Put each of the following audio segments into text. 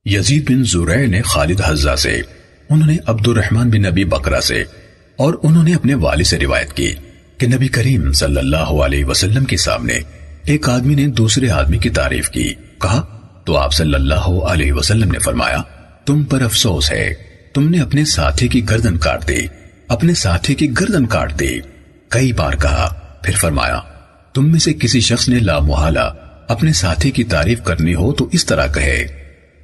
یزید بن زریع نے خالد حذا سے، انہوں نے عبد الرحمن بن ابی بکرہ سے، اور انہوں نے اپنے والد سے روایت کی کہ نبی کریم صلی اللہ علیہ وسلم کے سامنے ایک آدمی نے دوسرے آدمی کی تعریف کی، کہا تو آپ صلی اللہ علیہ وسلم نے فرمایا تم پر افسوس ہے، تم نے اپنے ساتھی کی گردن کاٹ دی، اپنے ساتھی کی گردن کاٹ دی۔ کئی بار کہا، پھر فرمایا تم میں سے کسی شخص نے لامحالہ اپنے ساتھی کی تعریف کرنی ہو تو اس طرح کہے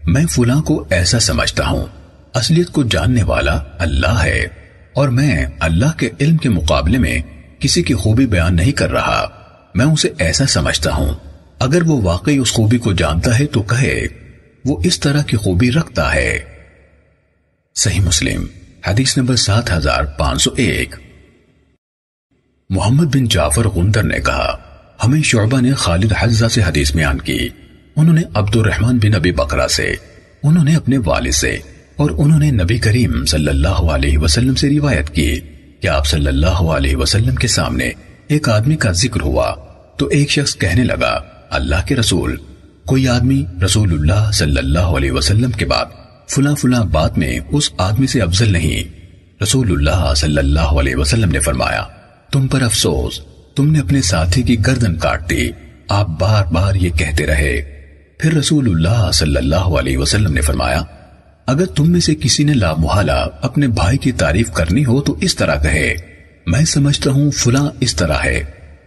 میں فلاں کو ایسا سمجھتا ہوں، اصلیت کو جاننے والا اللہ ہے، اور میں اللہ کے علم کے مقابلے میں کسی کی خوبی بیان نہیں کر رہا، میں اسے ایسا سمجھتا ہوں، اگر وہ واقعی اس خوبی کو جانتا ہے تو کہے وہ اس طرح کی خوبی رکھتا ہے۔ صحیح مسلم حدیث نمبر 7501۔ محمد بن جعفر غندر نے کہا ہمیں شعبہ نے خالد حذا سے حدیث بیان کی، انہوں نے عبد الرحمن بن ابی بکرہ سے، انہوں نے اپنے والد سے، اور انہوں نے نبی کریم صلی اللہ علیہ وسلم سے روایت کی کہ آپ صلی اللہ علیہ وسلم کے سامنے ایک آدمی کا ذکر ہوا تو ایک شخص کہنے لگا اللہ کے رسول، کوئی آدمی رسول اللہ صلی اللہ علیہ وسلم کے بعد فلاں فلاں بات میں اس آدمی سے افضل نہیں۔ رسول اللہ صلی اللہ علیہ وسلم نے فرمایا تم پر افسوس، تم نے اپنے ساتھی کی گردن کاٹ دی۔ آپ بار بار یہ کہتے رہے۔ پھر رسول اللہ صلی اللہ علیہ وسلم نے فرمایا اگر تم میں سے کسی نے لامحالہ اپنے بھائی کی تعریف کرنی ہو تو اس طرح کہے میں سمجھتا ہوں فلاں اس طرح ہے،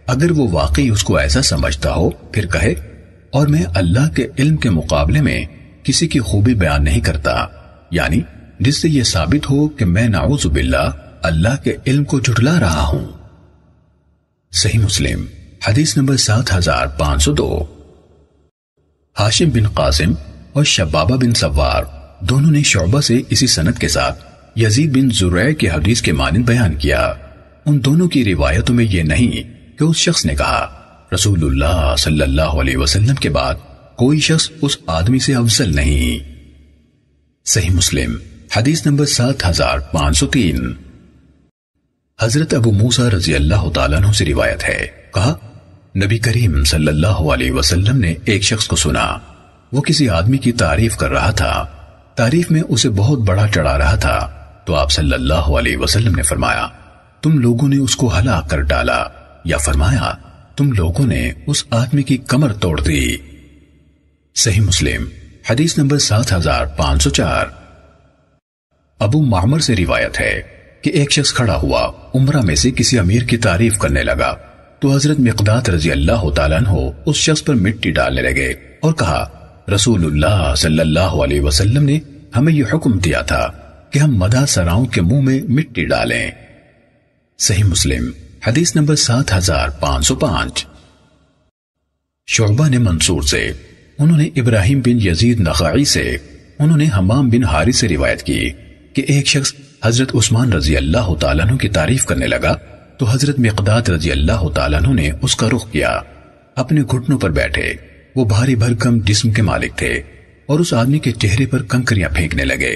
اگر وہ واقعی اس کو ایسا سمجھتا ہو پھر کہے اور میں اللہ کے علم کے مقابلے میں کسی کی خوبی بیان نہیں کرتا، یعنی جس سے یہ ثابت ہو کہ میں نعوذ باللہ اللہ کے علم کو جھٹلا رہا ہوں۔ صحیح مسلم حدیث نمبر 7502۔ ہاشم بن قاسم اور شبابہ بن سوار دونوں نے شعبہ سے اسی سند کے ساتھ یزید بن زریع کی حدیث کے مانند بیان کیا۔ ان دونوں کی روایتوں میں یہ نہیں کہ اس شخص نے کہا رسول اللہ صلی اللہ علیہ وسلم کے بعد کوئی شخص اس آدمی سے افضل نہیں۔ صحیح مسلم حدیث نمبر 7503۔ حضرت ابو موسیٰ رضی اللہ تعالیٰ عنہ سے روایت ہے، کہا نبی کریم صلی اللہ علیہ وسلم نے ایک شخص کو سنا، وہ کسی آدمی کی تعریف کر رہا تھا، تعریف میں اسے بہت بڑا چڑھا رہا تھا، تو آپ صلی اللہ علیہ وسلم نے فرمایا تم لوگوں نے اس کو ہلاک کر ڈالا، یا فرمایا تم لوگوں نے اس آدمی کی کمر توڑ دی۔ صحیح مسلم حدیث نمبر 7504۔ ابو معمر سے روایت ہے کہ ایک شخص کھڑا ہوا عمرہ میں سے کسی امیر کی تعریف کرنے لگا تو حضرت مقداد رضی اللہ تعالیٰ عنہ اس شخص پر مٹی ڈالنے لگے اور کہا رسول اللہ صلی اللہ علیہ وسلم نے ہمیں یہ حکم دیا تھا کہ ہم مدح سراؤں کے منہ میں مٹی ڈالیں۔ صحیح مسلم حدیث نمبر 7505۔ شعبہ نے منصور سے، انہوں نے ابراہیم بن یزید نخعی سے، انہوں نے حمام بن حارث سے روایت کی کہ ایک شخص حضرت عثمان رضی اللہ تعالیٰ عنہ کی تعریف کرنے لگا تو حضرت مقداد رضی اللہ تعالیٰ عنہ نے اس کا رخ کیا، اپنے گھٹنوں پر بیٹھے، وہ بھاری بھرکم جسم کے مالک تھے اور اس آدمی کے چہرے پر کنکریاں پھینکنے لگے۔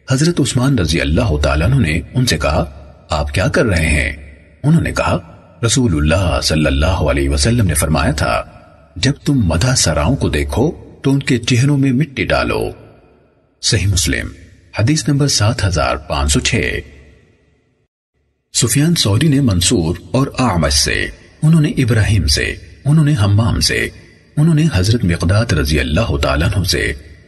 حضرت عثمان رضی اللہ تعالیٰ عنہ نے ان سے کہا آپ کیا کر رہے ہیں؟ انہوں نے کہا رسول اللہ صلی اللہ علیہ وسلم نے فرمایا تھا جب تم مدح سراؤں کو دیکھو تو ان کے چہروں میں مٹی ڈالو۔ صحیح مسلم حدیث نمبر 7506۔ سفیان ثوری نے منصور اور اعمش سے، انہوں نے ابراہیم سے، انہوں نے حمام سے، انہوں نے حضرت مقداد رضی اللہ تعالیٰ عنہ سے،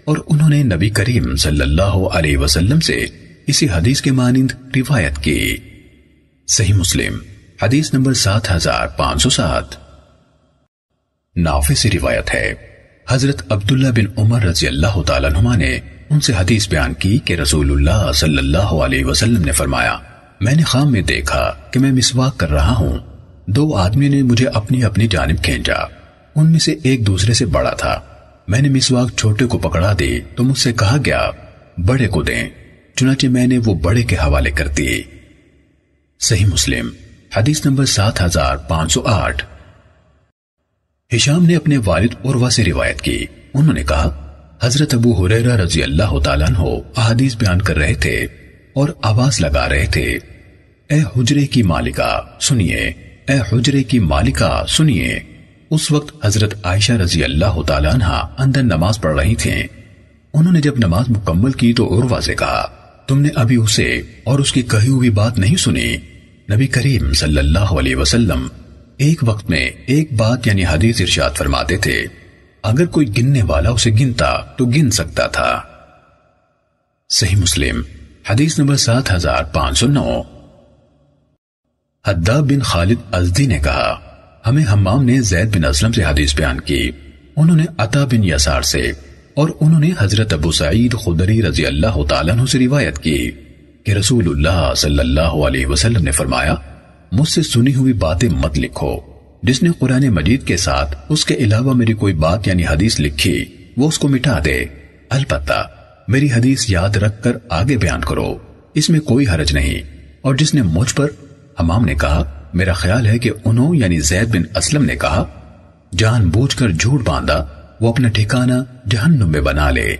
اور انہوں نے نبی کریم صلی اللہ علیہ وسلم سے اسی حدیث کے مانند روایت کی۔ صحیح مسلم حدیث نمبر 7507۔ نافع سے روایت ہے حضرت عبداللہ بن عمر رضی اللہ تعالیٰ عنہما نے ان سے حدیث بیان کی کہ رسول اللہ صلی اللہ علیہ وسلم نے فرمایا میں نے خواب میں دیکھا کہ میں مسواک کر رہا ہوں، دو آدمی نے مجھے اپنی اپنی جانب کھینچا، ان میں سے ایک دوسرے سے بڑا تھا، میں نے مسواک چھوٹے کو پکڑا دی تو مجھ سے کہا گیا بڑے کو دیں، چنانچہ میں نے وہ بڑے کے حوالے کر دی۔ صحیح مسلم حدیث نمبر 7508۔ ہشام نے اپنے والد عروہ سے روایت کی، انہوں نے کہا حضرت ابو ہریرہ رضی اللہ تعالیٰ عنہ احادیث بیان کر رہے تھے اور آواز لگا رہے تھے اے حجرے کی مالکہ سنیے، اے حجرے کی مالکہ سنیے۔ اس وقت حضرت عائشہ رضی اللہ تعالیٰ عنہ اندر نماز پڑھ رہی تھیں، انہوں نے جب نماز مکمل کی تو عروہ سے کہا تم نے ابھی اسے اور اس کی کہی ہوئی بات نہیں سنی؟ نبی کریم صلی اللہ علیہ وسلم ایک وقت میں ایک بات یعنی حدیث ارشاد فرماتے تھے، اگر کوئی گننے والا اسے گنتا تو گن سکتا تھا۔ صحیح مسلم حدیث نمبر 7509۔ حداب بن خالد ازدی نے کہا ہمیں حمام نے زید بن اسلم سے حدیث بیان کی، انہوں نے عطا بن یسار سے اور انہوں نے حضرت ابو سعید خدری رضی اللہ تعالیٰ عنہ سے روایت کی کہ رسول اللہ صلی اللہ علیہ وسلم نے فرمایا مجھ سے سنی ہوئی باتیں مت لکھو، جس نے قرآن مجید کے ساتھ اس کے علاوہ میری کوئی بات یعنی حدیث لکھی وہ اس کو مٹا دے، البتہ میری حدیث یاد رکھ کر آگے بیان کرو، اس میں کوئی حرج نہیں۔ اور جس نے مجھ پر، حمام نے کہا میرا خیال ہے کہ انہوں یعنی زید بن اسلم نے کہا جان بوجھ کر جھوٹ باندھا وہ اپنا ٹھکانہ جہنم میں بنا لے۔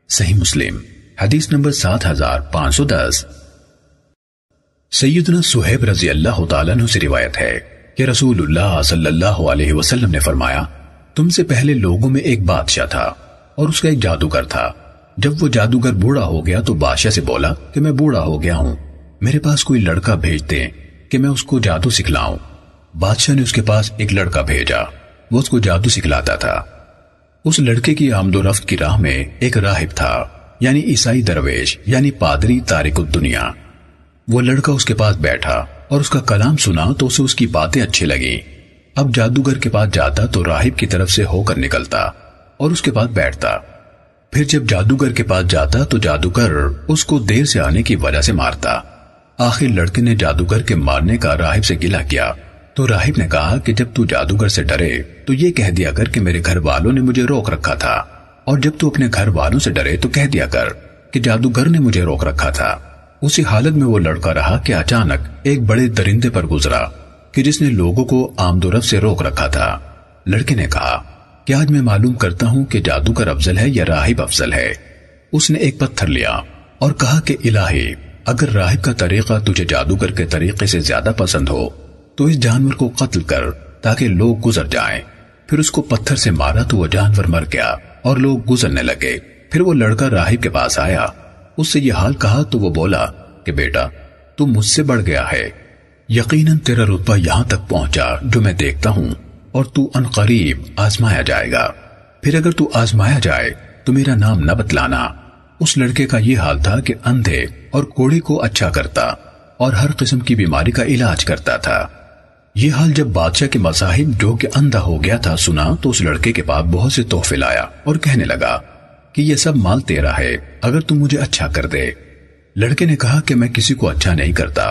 صحیح مسلم حدیث نمبر 7510۔ سیدنا صہیب رضی اللہ تعالیٰ عنہ سے روایت ہے کہ رسول اللہ صلی اللہ علیہ وسلم نے فرمایا تم سے پہلے لوگوں میں ایک بادشاہ تھا اور اس کا ایک جادوگر تھا، جب وہ جادوگر بوڑھا ہو گیا تو بادشاہ سے بولا کہ میں بوڑھا ہو گیا ہوں، میرے پاس کوئی لڑکا بھیج دیں کہ میں اس کو جادو سکھلاؤں۔ بادشاہ نے اس کے پاس ایک لڑکا بھیجا، وہ اس کو جادو سکھلاتا تھا۔ اس لڑکے کی آمد و رفت کی راہ میں ایک راہب تھا، یعنی عیسائی درویش یعنی پادری تارک الدنیا۔ وہ لڑکا اس کے پاس بیٹھا اور اس کا کلام سنا تو اسے اس کی باتیں اچھی لگی۔ اب جادوگر کے پاس جاتا تو راہب کی طرف سے ہو کر نکلتا اور اس کے پاس بیٹھتا، پھر جب جادوگر کے پاس جاتا تو جادوگر اس کو دیر سے آنے کی وجہ سے مارتا۔ آخر لڑکے نے جادوگر کے مارنے کا راہب سے گلہ کیا تو راہب نے کہا کہ جب تو جادوگر سے ڈرے تو یہ کہہ دیا کر کہ میرے گھر والوں نے مجھے روک رکھا تھا، اور جب تو اپنے گھر والوں سے ڈرے تو کہہ دیا کر کہ جادوگر نے مجھے روک رکھا تھا۔ اسی حالت میں وہ لڑکا رہا کہ اچانک ایک بڑے درندے پر گزرا کہ جس نے لوگوں کو آمد و رفت سے روک رکھا تھا۔ لڑکے نے کہا کہ آج میں معلوم کرتا ہوں کہ جادوگر افضل ہے یا راہب افضل ہے۔ اس نے ایک پتھر لیا اور کہا کہ الہی اگر راہب کا طریقہ تجھے جادوگر کے طریقے سے زیادہ پسند ہو تو اس جانور کو قتل کر تاکہ لوگ گزر جائیں۔ پھر اس کو پتھر سے مارا تو وہ جانور مر گیا اور لوگ گزرنے لگے۔ پھر وہ لڑکا راہب کے پاس آیا، اس سے یہ حال کہا تو وہ بولا کہ بیٹا تو مجھ سے بڑھ گیا ہے، یقیناً تیرا رتبہ یہاں تک پہنچا جو میں دیکھتا ہوں، اور تو ان قریب آزمایا جائے گا، پھر اگر تو آزمایا جائے تو میرا نام نہ بتلانا۔ اس لڑکے کا یہ حال تھا کہ اندھے اور کوڑے کو اچھا کرتا اور ہر قسم کی بیماری کا علاج کرتا تھا۔ یہ حال جب بادشاہ کے مصاحب جو کہ اندھا ہو گیا تھا سنا تو اس لڑکے کے پاس بہت سے تحفے لایا اور کہنے لگا کہ یہ سب مال تیرا ہے اگر تم مجھے اچھا کر دے۔ لڑکے نے کہا کہ میں کسی کو اچھا نہیں کرتا،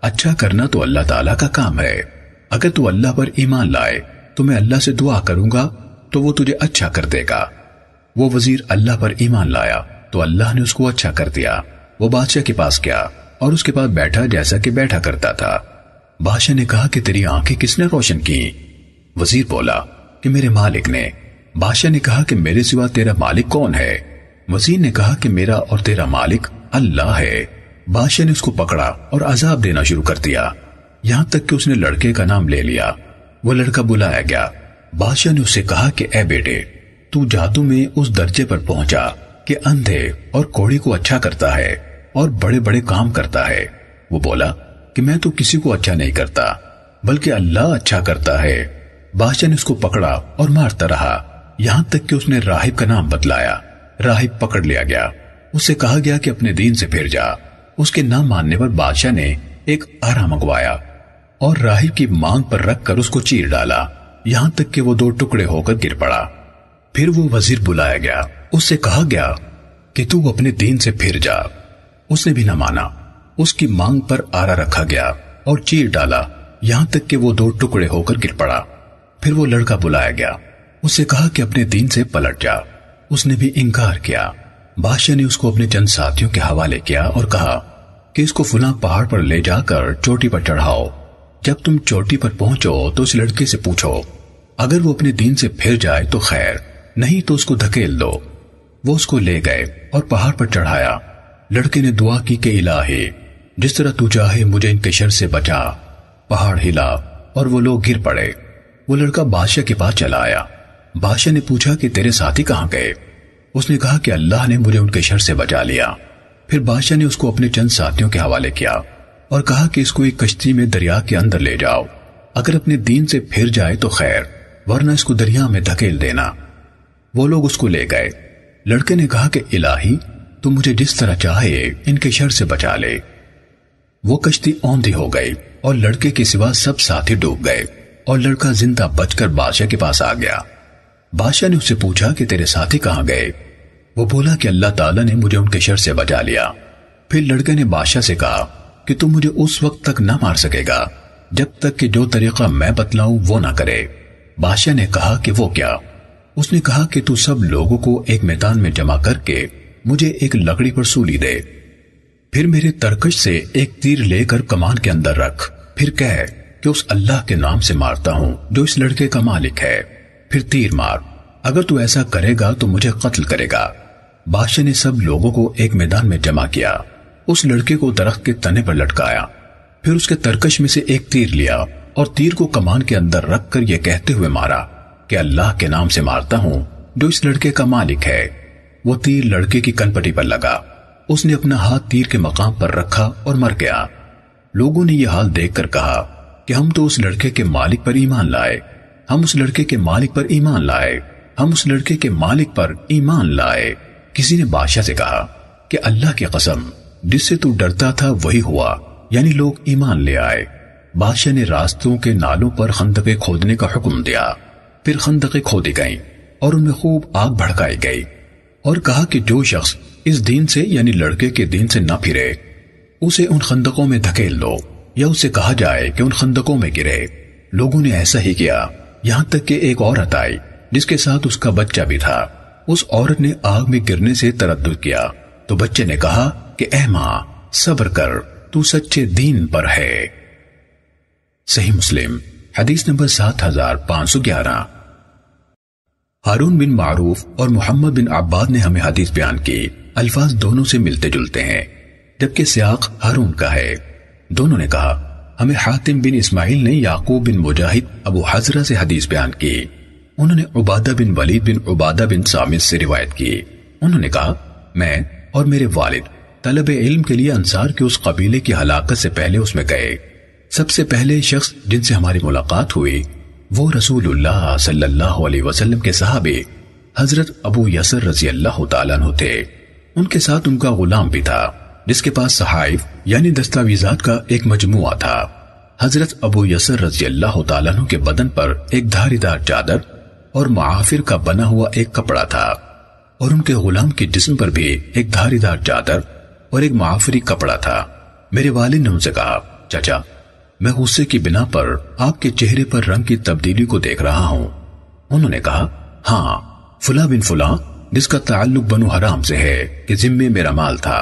اچھا کرنا تو اللہ تعالیٰ کا کام ہے، اگر تو اللہ پر ایمان لائے تو میں اللہ سے دعا کروں گا تو وہ تجھے اچھا کر دے گا۔ وہ وزیر اللہ پر ایمان لایا تو اللہ نے اس کو اچھا کر دیا۔ وہ بادشاہ کے پاس گیا اور اس کے پاس بیٹھا جیسا کہ بیٹھا کرتا تھا۔ بادشاہ نے کہا کہ تیری آنکھیں کس نے روشن کی؟ وزیر بولا کہ میرے مالک نے۔ بادشاہ نے کہا کہ میرے سوا تیرا مالک کون ہے؟ وزیر نے کہا کہ میرا اور تیرا مالک اللہ ہے۔ بادشاہ نے اس کو پکڑا اور عذاب دینا شروع کر دیا، یہاں تک کہ اس نے لڑکے کا نام لے لیا۔ وہ لڑکا بلایا گیا، بادشاہ نے اس سے کہا کہ اے بیٹے تو جادو میں اس درجے پر پہنچا کہ اندھے اور کوڑی کو اچھا کرتا ہے اور بڑے بڑے کام کرتا ہے۔ وہ بولا کہ میں تو کسی کو اچھا نہیں کرتا بلکہ اللہ اچھا کرتا ہے۔ بادشاہ نے اس کو پکڑا اور مارتا رہا یہاں تک کہ اس نے راہب کا نام بتلایا۔ راہب پکڑ لیا گیا، اس سے کہا گیا کہ اپنے دین سے پھر جا۔ اس کے نہ ماننے پر بادشاہ نے ایک آرا منگوایا اور راہب کی مانگ پر رکھ کر اس کو چیر ڈالا یہاں تک کہ وہ دو ٹکڑے ہو کر گر پڑا۔ پھر وہ وزیر بلایا گیا، اس سے کہا گیا کہ تو اپنے دین سے پھر جا۔ اس نے بھی نہ مانا، اس کی مانگ پر آرا رکھا گیا اور چیر ڈالا یہاں تک کہ وہ دو ٹکڑے ہو کر گر پڑا۔ پھر وہ لڑکا بلایا گیا، اس سے کہا کہ اپنے دین سے پلٹ جا۔ اس نے بھی انکار کیا۔ بادشاہ نے اس کو اپنے چند ساتھیوں کے حوالے کیا اور کہا کہ اس کو فلاں پہاڑ پر لے جا کر چوٹی پر چڑھاؤ۔ جب تم چوٹی پر پہنچو تو اس لڑکے سے پوچھو، اگر وہ اپنے دین سے پھر جائے تو خیر، نہیں تو اس کو دھکیل دو۔ وہ اس کو لے گئے اور پہاڑ پر چڑھایا۔ لڑکے نے دعا کی کہ الہی جس طرح تو چاہے مجھے ان کے شر سے بچا۔ پہاڑ ہلا اور وہ لوگ گر پڑے۔ وہ لڑکا بادشاہ کے پاس چلا آیا۔ بادشاہ نے پوچھا کہ تیرے ساتھی کہاں گئے؟ اس نے کہا کہ اللہ نے مجھے ان کے شر سے بچا لیا۔ پھر بادشاہ نے اس کو اپنے چند ساتھیوں کے حوالے کیا اور کہا کہ اس کو ایک کشتی میں دریا کے اندر لے جاؤ، اگر اپنے دین سے پھر جائے تو خیر، ورنہ اس کو دریا میں دھکیل دینا۔ وہ لوگ اس کو لے گئے۔ لڑکے نے کہا کہ الہی تو مجھے جس طرح چاہے ان کے شر سے بچا لے۔ وہ کشتی اوندھی ہو گئی اور لڑکے کے سوا سب ساتھی ڈوب گئے، اور لڑکا زندہ بچ کر بادشاہ کے پاس آ گیا۔ بادشاہ نے اس سے پوچھا کہ تیرے ساتھی کہاں گئے؟ وہ بولا کہ اللہ تعالیٰ نے مجھے ان کے شر سے بچا لیا۔ پھر لڑکے نے بادشاہ سے کہا کہ تم مجھے اس وقت تک نہ مار سکے گا جب تک کہ جو طریقہ میں بتلاؤں وہ نہ کرے۔ بادشاہ نے کہا کہ وہ کیا؟ اس نے کہا کہ تو سب لوگوں کو ایک میدان میں جمع کر کے مجھے ایک لکڑی پر سولی دے، پھر میرے ترکش سے ایک تیر لے کر کمان کے اندر رکھ، پھر کہہ کہ اس اللہ کے نام سے مارتا ہوں جو اس لڑکے کا مالک ہے، پھر تیر مار، اگر تو ایسا کرے گا تو مجھے قتل کرے گا۔ بادشاہ نے سب لوگوں کو ایک میدان میں جمع کیا، اس لڑکے کو درخت کے تنے پر لٹکایا، پھر اس کے ترکش میں سے ایک تیر لیا اور تیر کو کمان کے اندر رکھ کر یہ کہتے ہوئے مارا کہ اللہ کے نام سے مارتا ہوں جو اس لڑکے کا مالک ہے۔ وہ تیر لڑکے کی کنپٹی پر لگا، اس نے اپنا ہاتھ تیر کے مقام پر رکھا اور مر گیا۔ لوگوں نے یہ حال دیکھ کر کہا کہ ہم تو اس لڑکے کے مالک پر ایمان لائے، ہم اس لڑکے کے مالک پر ایمان لائے، ہم اس لڑکے کے مالک پر ایمان لائے۔ کسی نے بادشاہ سے کہا کہ اللہ کی قسم جس سے تو ڈرتا تھا وہی ہوا، یعنی لوگ ایمان لے آئے۔ بادشاہ نے راستوں کے نالوں پر خندقیں کھودنے کا حکم دیا، پھر خندقیں کھودی گئیں اور ان میں خوب آگ بھڑکائی گئی، اور کہا کہ جو شخص اس دین سے یعنی لڑکے کے دین سے نہ پھرے اسے ان خندقوں میں دھکیل دو، یا اسے کہا جائے کہ ان خندقوں میں گرے۔ لوگوں نے ایسا ہی کیا، یہاں تک کہ ایک عورت آئی جس کے ساتھ اس کا بچہ بھی تھا۔ اس عورت نے آگ میں گرنے سے تردد کیا تو بچے نے کہا کہ اے ماں صبر کر، تو سچے دین پر ہے۔ صحیح مسلم حدیث نمبر 7511۔ ہارون بن معروف اور محمد بن عباد نے ہمیں حدیث بیان کی، الفاظ دونوں سے ملتے جلتے ہیں جبکہ سیاق ہارون کا ہے۔ دونوں نے کہا ہمیں حاتم بن اسماعیل نے یعقوب بن مجاہد ابو حضرہ سے حدیث بیان کی، انہوں نے عبادہ بن ولید بن عبادہ بن سامت سے روایت کی، انہوں نے کہا میں اور میرے والد طلب علم کے لیے انصار کے اس قبیلے کی ہلاکت سے پہلے اس میں گئے۔ سب سے پہلے شخص جن سے ہماری ملاقات ہوئی وہ رسول اللہ صلی اللہ علیہ وسلم کے صحابی حضرت ابو یسر رضی اللہ تعالیٰ عنہ تھے۔ ان کے ساتھ ان کا غلام بھی تھا جس کے پاس صحائف یعنی دستاویزات کا ایک مجموعہ تھا۔ حضرت ابو یسر رضی اللہ تعالیٰ عنہ کے بدن پر ایک دھاری دار چادر اور معافر کا بنا ہوا ایک کپڑا تھا، اور ان کے غلام کے جسم پر بھی ایک دھاری دار چادر اور ایک معافری کپڑا تھا۔ میرے والد نے ان سے کہا چچا میں غصے کی بنا پر آپ کے چہرے پر رنگ کی تبدیلی کو دیکھ رہا ہوں۔ انہوں نے کہا ہاں فلاں بن فلاں جس کا تعلق بنو حرام سے ہے کہ ذمے میرا مال تھا،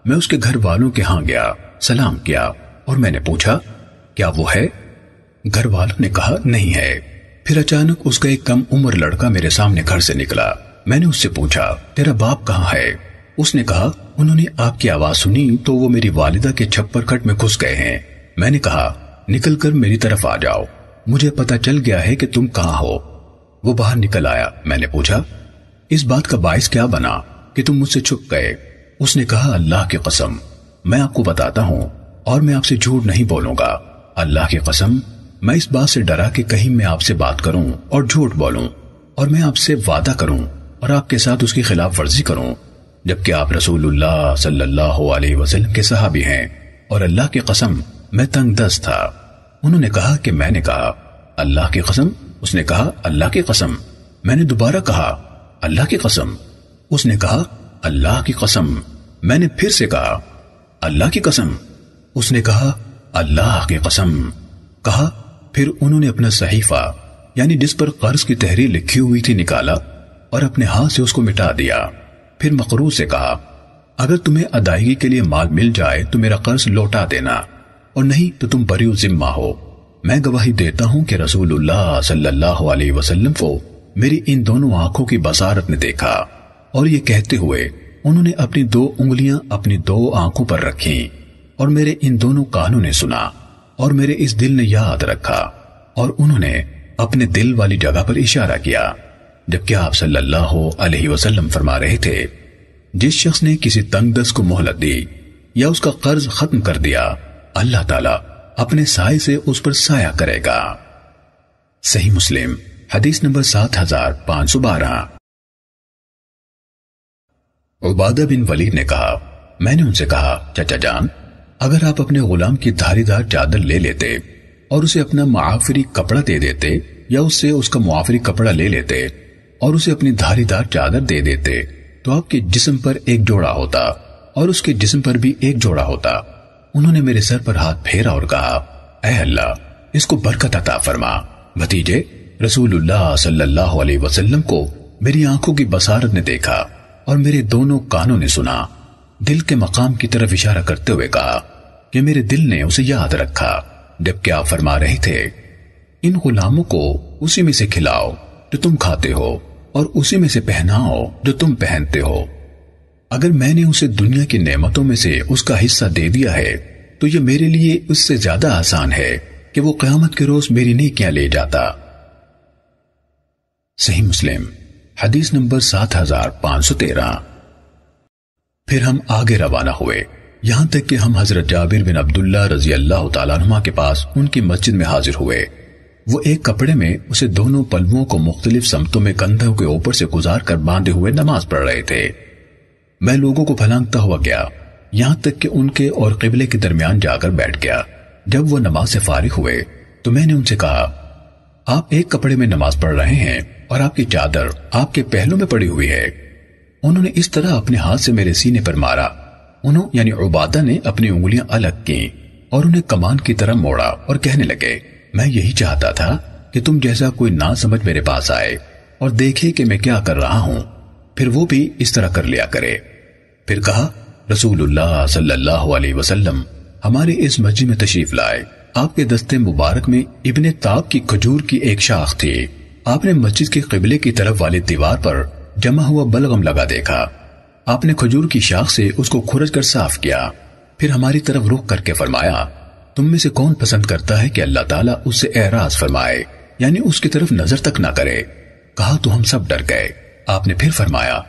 میں اس کے گھر والوں کے ہاں گیا، سلام کیا اور میں نے پوچھا کیا وہ ہے؟ گھر والوں نے کہا نہیں ہے۔ پھر اچانک اس کا ایک کم عمر لڑکا میرے سامنے گھر سے نکلا۔ میں نے اس سے پوچھا تیرا باپ کہاں ہے؟ اس نے کہا انہوں نے آپ کی آواز سنی تو وہ میری والدہ کے چھپر کھٹ میں گھس گئے ہیں۔ میں نے کہا نکل کر میری طرف آ جاؤ، مجھے پتا چل گیا ہے کہ تم کہاں ہو۔ وہ باہر نکل آیا۔ میں نے پوچھا اس بات کا باعث کیا بنا کہ تم مجھ سے چھپ گئے؟ اس نے کہا اللہ کی قسم میں آپ کو بتاتا ہوں اور میں آپ سے جھوٹ نہیں بولوں گا، اللہ کی قسم میں اس بات سے ڈرا کہ کہیں میں آپ سے بات کروں اور جھوٹ بولوں، اور میں آپ سے وعدہ کروں اور آپ کے ساتھ اس کی خلاف ورزی کروں، جبکہ آپ رسول اللہ صلی اللہ علیہ وسلم کے صحابی ہیں، اور اللہ کی قسم میں تنگ دست تھا۔ انہوں نے کہا کہ میں نے کہا اللہ کی قسم؟ اس نے کہا اللہ کی قسم۔ میں نے دوبارہ کہا اللہ کی قسم۔ اس نے کہا اللہ کی قسم۔ میں نے پھر سے کہا اللہ کی قسم۔ اس نے کہا اللہ کی قسم۔ کہا پھر انہوں نے اپنا صحیفہ یعنی جس پر قرض کی تحریر لکھی ہوئی تھی نکالا اور اپنے ہاتھ سے اس کو مٹا دیا۔ پھر مقروض سے کہا اگر تمہیں ادائیگی کے لیے مال مل جائے تو میرا قرض لوٹا دینا، اور نہیں تو تم بری ذمہ ہو۔ میں گواہی دیتا ہوں کہ رسول اللہ صلی اللہ علیہ وسلم کو میری ان دونوں آنکھوں کی بصارت نے دیکھا، اور یہ کہتے ہوئے انہوں نے اپنی 2 انگلیاں اپنی 2 آنکھوں پر رکھیں، اور میرے ان دونوں کانوں نے سنا اور میرے اس دل نے یاد رکھا، اور انہوں نے اپنے دل والی جگہ پر اشارہ کیا جبکہ آپ صلی اللہ علیہ وسلم فرما رہے تھے جس شخص نے کسی تنگ دست کو مہلت دی یا اس کا قرض ختم کر دیا اللہ تعالیٰ اپنے سائے سے اس پر سایہ کرے گا۔ صحیح مسلم حدیث نمبر 7512۔ عبادہ بن ولید نے کہا میں نے ان سے کہا چچا جان اگر آپ اپنے غلام کی دھاری دار چادر لے لیتے اور اسے اپنا معافری کپڑا دے دیتے یا اس سے اس کا معافری کپڑا لے لیتے اور اسے اپنی دھاری دار چادر دے دیتے تو آپ کے جسم پر ایک جوڑا ہوتا اور اس کے جسم پر بھی ایک جوڑا ہوتا۔ انہوں نے میرے سر پر ہاتھ پھیرا اور کہا اے اللہ اس کو برکت عطا فرما۔ بھتیجے رسول اللہ صلی اللہ علیہ وسلم کو میری آنکھوں کی بصارت نے دیکھا اور میرے دونوں کانوں نے سنا۔ دل کے مقام کی طرف اشارہ کرتے ہوئے کہا کہ میرے دل نے اسے یاد رکھا، جبکہ آپ فرما رہے تھے ان غلاموں کو اسی میں سے کھلاؤ جو تم کھاتے ہو اور اسی میں سے پہناؤ جو تم پہنتے ہو۔ اگر میں نے اسے دنیا کی نعمتوں میں سے اس کا حصہ دے دیا ہے تو یہ میرے لیے اس سے زیادہ آسان ہے کہ وہ قیامت کے روز میری نیکیاں لے جاتا۔ صحیح مسلم حدیث نمبر 7513۔ پھر ہم آگے روانہ ہوئے یہاں تک کہ ہم حضرت جابر بن عبداللہ رضی اللہ تعالیٰ عنہ کے پاس ان کی مسجد میں حاضر ہوئے۔ وہ ایک کپڑے میں اسے دونوں پلووں کو مختلف سمتوں میں کندھوں کے اوپر سے گزار کر باندھے ہوئے نماز پڑھ رہے تھے۔ میں لوگوں کو پھلانگتا ہوا گیا یہاں تک کہ ان کے اور قبلے کے درمیان جا کر بیٹھ گیا۔ جب وہ نماز سے فارغ ہوئے تو میں نے ان سے کہا آپ ایک کپڑے میں نماز پڑھ رہے ہیں اور آپ کی چادر آپ کے پہلو میں پڑی ہوئی ہے۔ انہوں نے اس طرح اپنے ہاتھ سے میرے سینے پر مارا۔ انہوں یعنی عبادہ نے اپنی انگلیاں الگ کی اور انہیں کمان کی طرح موڑا اور کہنے لگے میں یہی چاہتا تھا کہ تم جیسا کوئی نہ سمجھ میرے پاس آئے اور دیکھے کہ میں کیا کر رہا ہوں، پھر وہ بھی اس طرح کر لیا کرے۔ پھر کہا رسول اللہ صلی اللہ علیہ وسلم ہمارے اس مسجد میں تشریف لائے۔ آپ کے دستے مبارک میں ابن تاب کی کھجور کی ایک شاخ تھی۔ آپ نے مسجد کے قبلے کی طرف والی دیوار پر جمع ہوا بلغم لگا دیکھا۔ آپ نے کھجور کی شاخ سے اس کو کھرچ کر صاف کیا، پھر ہماری طرف رخ کر کے فرمایا تم میں سے کون پسند کرتا ہے کہ اللہ تعالیٰ اس سے اعراض فرمائے یعنی اس کی طرف نظر تک نہ کرے؟ کہا تو ہم سب ڈر گئے۔ آپ نے پھر فرمایا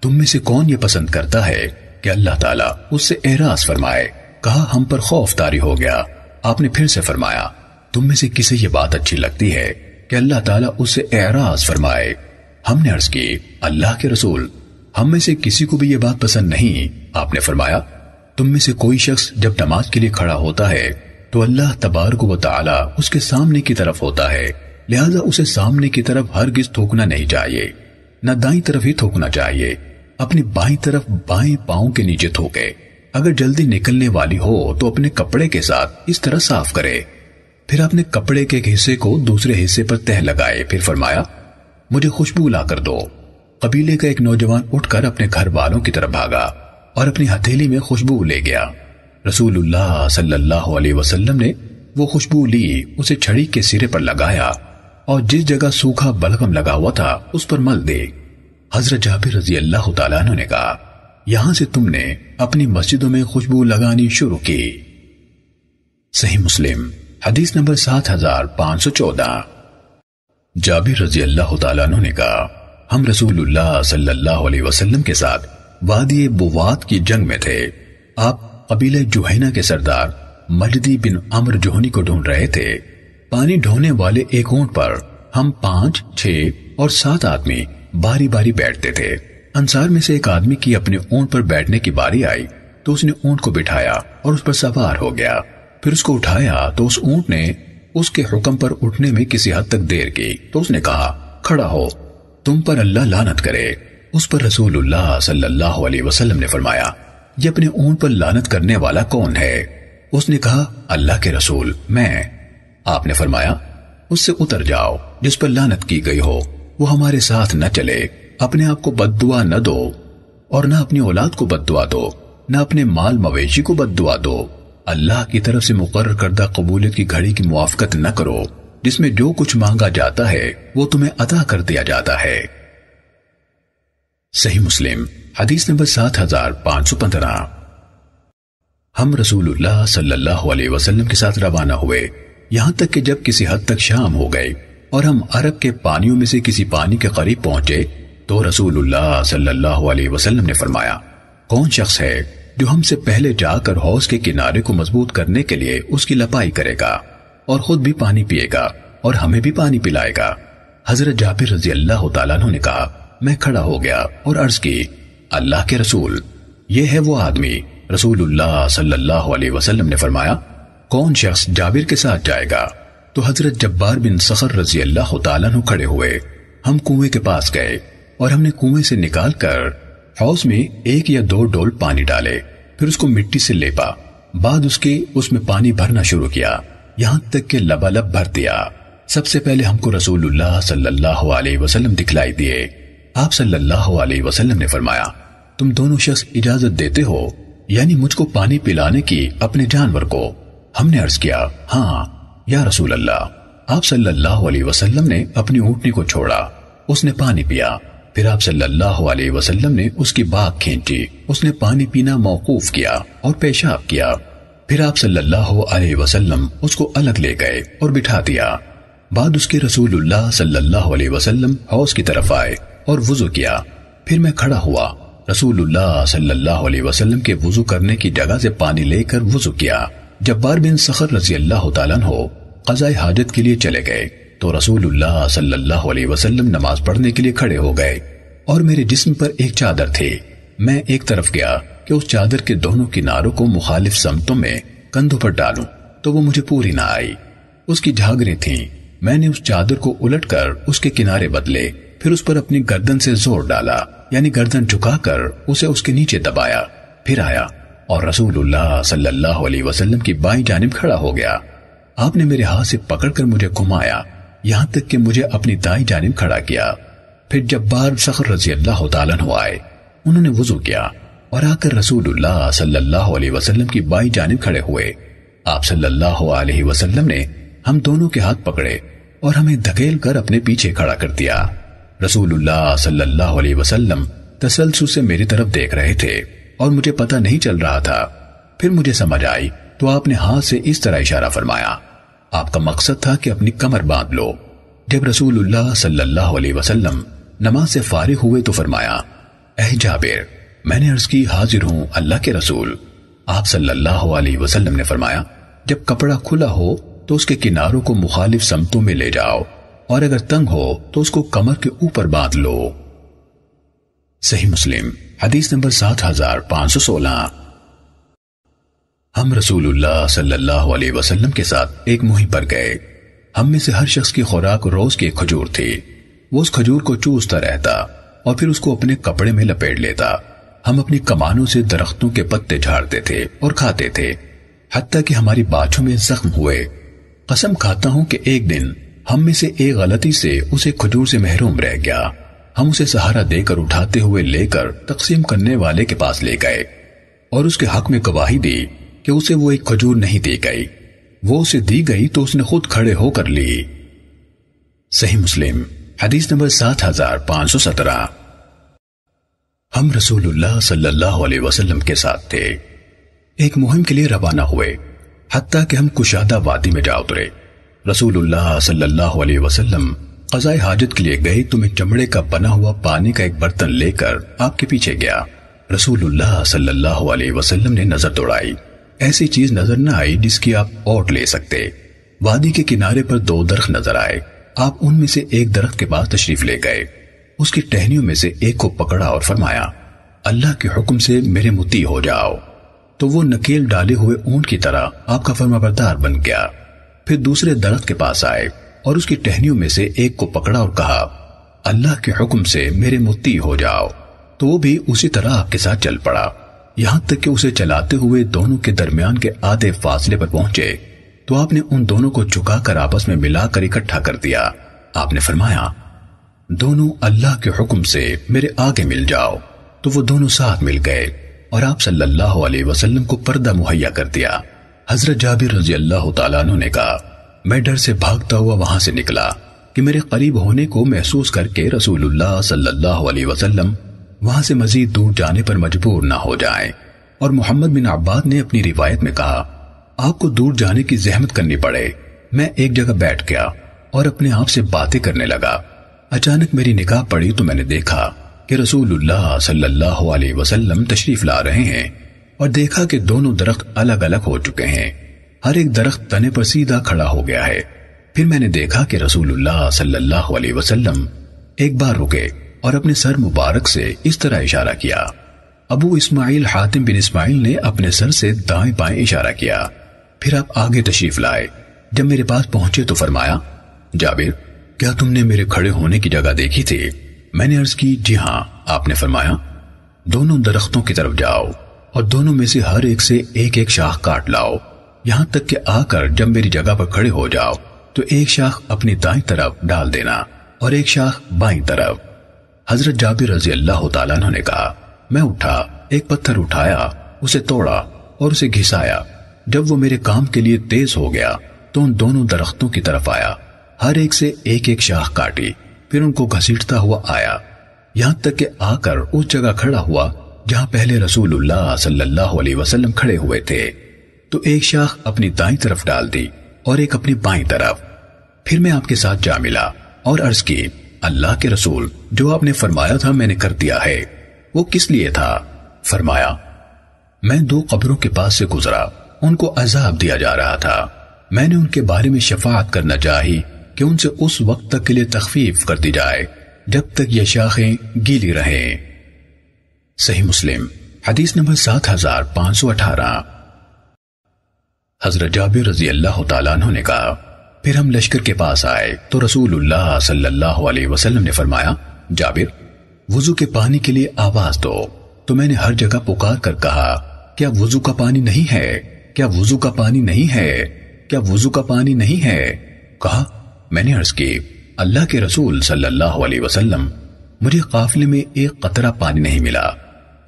تم میں سے کون یہ پسند کرتا ہے کہ اللہ تعالیٰ اس سے اعراض فرمائے؟ کہا ہم پر خوف طاری ہو گیا۔ آپ نے پھر سے فرمایا تم میں سے کسے یہ بات اچھی لگتی ہے کہ اللہ تعالیٰ اس سے اعراض فرمائے؟ ہم نے عرض کی اللہ کے رسول ہم میں سے کسی کو بھی یہ بات پسند نہیں۔ آپ نے فرمایا تم میں سے کوئی شخص جب نماز کے لیے کھڑا ہوتا ہے تو اللہ تبارک و تعالی اس کے سامنے کی طرف ہوتا ہے، لہذا اسے سامنے کی طرف ہرگز تھوکنا نہیں چاہیے، نہ دائیں طرف ہی تھوکنا چاہیے، اپنی بائیں طرف بائیں پاؤں کے نیچے تھوکے۔ اگر جلدی نکلنے والی ہو تو اپنے کپڑے کے ساتھ اس طرح صاف کرے۔ پھر اپنے کپڑے کے ایک حصے کو دوسرے حصے پر تہ لگائے، پھر فرمایا مجھے خوشبو لا کر دو۔ قبیلے کا ایک نوجوان اٹھ کر اپنے گھر والوں کی طرف بھاگا اور اپنی ہتھیلی میں خوشبو لے گیا۔ رسول اللہ صلی اللہ علیہ وسلم نے وہ خوشبو لی، اسے چھڑی کے سرے پر لگایا اور جس جگہ سوکھا بلغم لگا ہوا تھا اس پر مل دے۔ حضرت جابر رضی اللہ تعالیٰ عنہ نے کہا یہاں سے تم نے اپنی مسجدوں میں خوشبو لگانی شروع کی۔ صحیح مسلم حدیث نمبر 7514۔ جابر رضی اللہ تعالیٰ عنہ نے کہا ہم رسول اللہ صلی اللہ علیہ وسلم کے ساتھ وادی بوات کی جنگ میں تھے۔ آپ قبیلہ جوہینہ کے سردار مجدی بن عمر جوہنی کو ڈھونڈ رہے تھے۔ پانی ڈھونے والے ایک اونٹ پر ہم 5، 6 اور 7 آدمی باری باری بیٹھتے تھے۔ انصار میں سے ایک آدمی کی اپنے اونٹ پر بیٹھنے کی باری آئی تو اس نے اونٹ کو بٹھایا اور اس پر سوار ہو گیا، پھر اس کو اٹھایا تو اس اونٹ نے اس کے حکم پر اٹھنے میں کسی حد تک دیر کی تو اس نے کہا کھڑا ہو، تم پر اللہ لعنت کرے۔ اس پر رسول اللہ صلی اللہ علیہ وسلم نے فرمایا یہ اپنے اونٹ پر لعنت کرنے والا کون ہے؟ اس نے کہا اللہ کے رسول میں۔ آپ نے فرمایا اس سے اتر جاؤ، جس پر لعنت کی گئی ہو وہ ہمارے ساتھ نہ چلے، اپنے آپ کو بد دعا نہ دو اور نہ اپنی اولاد کو بد دعا دو، نہ اپنے مال مویشی کو بد دعا دو۔ اللہ کی طرف سے مقرر کردہ قبولیت کی گھڑی کی موافقت نہ کرو، جس میں جو کچھ مانگا جاتا ہے وہ تمہیں عطا کر دیا جاتا ہے۔ صحیح مسلم حدیث نمبر 7515۔ ہم رسول اللہ صلی اللہ علیہ وسلم کے ساتھ روانہ ہوئے، یہاں تک کہ جب کسی حد تک شام ہو گئی اور ہم عرب کے پانیوں میں سے کسی پانی کے قریب پہنچے تو رسول اللہ صلی اللہ علیہ وسلم نے فرمایا، کون شخص ہے جو ہم سے پہلے جا کر حوض کے کنارے کو مضبوط کرنے کے لیے اس کی لپائی کرے گا اور خود بھی پانی پیے گا اور ہمیں بھی پانی پلائے گا؟ حضرت جابر رضی اللہ تعالیٰ عنہ نے کہا، میں کھڑا ہو گیا اور عرض کی، اللہ کے رسول، یہ ہے وہ آدمی۔ رسول اللہ صلی اللہ علیہ وسلم نے فرمایا، کون شخص جابر کے ساتھ جائے گا؟ تو حضرت جبار بن صخر رضی اللہ تعالیٰ عنہ کھڑے ہوئے۔ ہم کنویں کے پاس گئے اور ہم نے کنویں سے نکال کر حوض میں 1 یا 2 ڈول پانی ڈالے، پھر اس کو مٹی سے لیپا، بعد اس میں پانی بھرنا شروع کیا، یہاں تک کہ لبالب بھر دیا۔ سب سے پہلے ہم کو رسول اللہ صلی اللہ علیہ وسلم دکھلائی دیے۔ آپ صلی اللہ علیہ وسلم نے فرمایا، تم دونوں شخص اجازت دیتے ہو یعنی مجھ کو پانی پلانے کی اپنے جانور کو؟ ہم نے عرض کیا، ہاں یا رسول اللہ۔ آپ صلی اللہ علیہ وسلم نے اپنی اونٹنی کو چھوڑا، اس نے پانی پیا، پھر آپ صلی اللہ علیہ وسلم نے اس کی باگ کھینچی، اس نے پانی پینا موقوف کیا اور پیشاب کیا، پھر آپ صلی اللہ علیہ وسلم اس کو الگ لے گئے اور بٹھا دیا۔ بعد اس کے رسول اللہ صلی اللہ علیہ وسلم حوض کی طرف آئے اور وضو کیا، پھر میں کھڑا ہوا، رسول اللہ صلی اللہ علیہ وسلم کے وضو کرنے کی جگہ سے پانی لے کر وضو کیا۔ جبار بن صخر رضی اللہ تعالیٰ عنہ قضاء حاجت کے لیے چلے گئے تو رسول اللہ صلی اللہ علیہ وسلم نماز پڑھنے کے لیے کھڑے ہو گئے اور میرے جسم پر ایک چادر تھی۔ میں ایک طرف گیا کہ اس چادر کے دونوں کناروں کو مخالف سمتوں میں کندھوں پر ڈالوں تو وہ مجھے پوری نہ آئی، اس کی جھاگریں تھیں۔ میں نے اس چادر کو الٹ کر اس کے کنارے بدلے، پھر اس پر اپنی گردن سے زور ڈالا، یعنی گردن جھکا کر اسے اس کے نیچے دبایا، پھر آیا اور رسول اللہ صلی اللہ علیہ وسلم کی بائیں جانب کھڑا ہو گیا۔ آپ نے میرے ہاتھ سے پکڑ کر مجھے گھمایا یہاں تک کہ مجھے اپنی دائیں جانب کھڑا کیا۔ پھر جبار صخر رضی اللہ تعالیٰ عنہ آئے، انہوں نے وضو کیا اور آ کر رسول اللہ صلی اللہ علیہ وسلم کی بائیں جانب کھڑے ہوئے۔ آپ صلی اللہ علیہ وسلم نے ہم دونوں کے ہاتھ پکڑے اور ہمیں دھکیل کر اپنے پیچھے کھڑا کر دیا۔ رسول اللہ صلی اللہ علیہ وسلم تسلسل سے میری طرف دیکھ رہے تھے اور مجھے پتہ نہیں چل رہا تھا۔ پھر مجھے سمجھ آئی تو آپ نے ہاتھ سے اس طرح اشارہ فرمایا، آپ کا مقصد تھا کہ اپنی کمر باندھ لو۔ جب رسول اللہ صلی اللہ علیہ وسلم نماز سے فارغ ہوئے تو فرمایا، اے جابر، میں نے عرض کی، حاضر ہوں اللہ کے رسول۔ آپ صلی اللہ علیہ وسلم نے فرمایا، جب کپڑا کھلا ہو تو اس کے کناروں کو مخالف سمتوں میں لے جاؤ اور اگر تنگ ہو تو اس کو کمر کے اوپر باندھ لو۔ صحیح مسلم حدیث نمبر 7516۔ ہم رسول اللہ صلی اللہ علیہ وسلم کے ساتھ ایک مہم پر گئے۔ ہم میں سے ہر شخص کی خوراک روز کی ایک کھجور تھی۔ وہ اس کھجور کو چوستا رہتا اور پھر اس کو اپنے کپڑے میں لپیٹ لیتا۔ ہم اپنی کمانوں سے درختوں کے پتے جھاڑتے تھے اور کھاتے تھے، حتیٰ کہ ہماری باچھوں میں زخم ہوئے۔ قسم کھاتا ہوں کہ ایک دن ہم میں سے ایک غلطی سے اسے کھجور سے محروم رہ گیا۔ ہم اسے سہارا دے کر اٹھاتے ہوئے لے کر تقسیم کرنے والے کے پاس لے گئے اور اس کے حق میں گواہی دی کہ اسے وہ ایک کھجور نہیں دی گئی، وہ اسے دی گئی تو اس نے خود کھڑے ہو کر لی۔ صحیح مسلم حدیث نمبر 7517۔ ہم رسول اللہ صلی اللہ علیہ وسلم کے ساتھ تھے، ایک مہم کے لیے روانہ ہوئے، حتیٰ کہ ہم کشادہ وادی میں جا اترے۔ رسول اللہ صلی اللہ علیہ وسلم قضاء حاجت کے لیے گئے تو میں چمڑے کا بنا ہوا پانی کا ایک برتن لے کر آپ کے پیچھے گیا۔ رسول اللہ صلی اللہ علیہ وسلم نے نظر دوڑائی، ایسی چیز نظر نہ آئی جس کی آپ اوٹ لے سکتے۔ وادی کے کنارے پر 2 درخت نظر آئے، آپ ان میں سے ایک درخت کے پاس تشریف لے گئے، اس کی ٹہنیوں میں سے ایک کو پکڑا اور فرمایا، اللہ کے حکم سے میرے مطیع ہو جاؤ۔ تو وہ نکیل ڈالے ہوئے اونٹ کی طرح آپ کا فرمانبردار بن گیا۔ پھر دوسرے درخت کے پاس آئے اور اس کی ٹہنیوں میں سے ایک کو پکڑا اور کہا، اللہ کے حکم سے میرے مطیع ہو جاؤ۔ تو وہ بھی اسی طرح آپ کے ساتھ چل پڑا، یہاں تک کہ اسے چلاتے ہوئے دونوں کے درمیان کے آدھے فاصلے پر پہنچے تو آپ نے ان دونوں کو جھکا کر آپس میں ملا کر اکٹھا کر دیا۔ آپ نے فرمایا، دونوں اللہ کے حکم سے میرے آگے مل جاؤ۔ تو وہ دونوں ساتھ مل گئے اور آپ صلی اللہ علیہ وسلم کو پردہ مہیا کر دیا۔ حضرت جابر رضی اللہ تعالیٰ عنہ نے کہا، میں ڈر سے بھاگتا ہوا وہاں سے نکلا کہ میرے قریب ہونے کو محسوس کر کے رسول اللہ صلی اللہ علیہ وسلم وہاں سے مزید دور جانے پر مجبور نہ ہو جائیں۔ اور محمد بن عباد نے اپنی روایت میں کہا، آپ کو دور جانے کی زحمت کرنی پڑے۔ میں ایک جگہ بیٹھ گیا اور اپنے آپ سے باتیں کرنے لگا۔ اچانک میری نگاہ پڑی تو میں نے دیکھا کہ رسول اللہ صلی اللہ علیہ وسلم تشریف لا رہے ہیں، اور دیکھا کہ دونوں درخت الگ الگ ہو چکے ہیں، ہر ایک درخت تنے پر سیدھا کھڑا ہو گیا ہے۔ پھر میں نے دیکھا کہ رسول اللہ صلی اللہ علیہ وسلم ایک بار رکے اور اپنے سر مبارک سے اس طرح اشارہ کیا۔ ابو اسماعیل حاتم بن اسماعیل نے اپنے سر سے دائیں بائیں اشارہ کیا۔ پھر آپ آگے تشریف لائے۔ جب میرے پاس پہنچے تو فرمایا، جابر، کیا تم نے میرے کھڑے ہونے کی جگہ دیکھی تھی؟ میں نے عرض کی، جی ہاں۔ آپ نے فرمایا، دونوں درختوں کی طرف جاؤ اور دونوں میں سے ہر ایک سے ایک ایک شاخ کاٹ لاؤ، یہاں تک کہ آ کر جب میری جگہ پر کھڑے ہو جاؤ تو ایک شاخ اپنی دائیں طرف ڈال دینا اور ایک شاخ بائیں طرف۔ حضرت جابر رضی اللہ تعالیٰ عنہ نے کہا، میں اٹھا، ایک پتھر اٹھایا، اسے توڑا اور اسے گھسایا۔ جب وہ میرے کام کے لیے تیز ہو گیا تو ان دونوں درختوں کی طرف آیا، ہر ایک سے ایک ایک شاخ کاٹی، پھر ان کو گھسیٹتا ہوا آیا، یہاں تک کہ آ کر اس جگہ کھڑا ہوا جہاں پہلے رسول اللہ صلی اللہ علیہ وسلم کھڑے ہوئے تھے، تو ایک شاخ اپنی دائیں طرف ڈال دی اور ایک اپنی بائیں طرف۔ پھر میں آپ کے ساتھ جا ملا اور عرض کی، اللہ کے رسول، جو آپ نے فرمایا تھا میں نے کر دیا ہے، وہ کس لیے تھا؟ فرمایا، میں 2 قبروں کے پاس سے گزرا، ان کو عذاب دیا جا رہا تھا، میں نے ان کے بارے میں شفاعت کرنا چاہی کہ ان سے اس وقت تک کے لیے تخفیف کر دی جائے جب تک یہ شاخیں گیلی رہیں۔ صحیح مسلم حدیث نمبر 7518۔ حضرت جابر رضی اللہ تعالیٰ عنہ نے کہا، پھر ہم لشکر کے پاس آئے تو رسول اللہ صلی اللہ علیہ وسلم نے فرمایا، جابر، وضو کے پانی کے لیے آواز دو۔ تو میں نے ہر جگہ پکار کر کہا، کیا وضو کا پانی نہیں ہے؟ کیا وضو کا پانی نہیں ہے؟ کیا وضو کا پانی نہیں ہے؟ کہا، میں نے عرض کی، اللہ کے رسول صلی اللہ علیہ وسلم، مجھے قافلے میں ایک قطرہ پانی نہیں ملا۔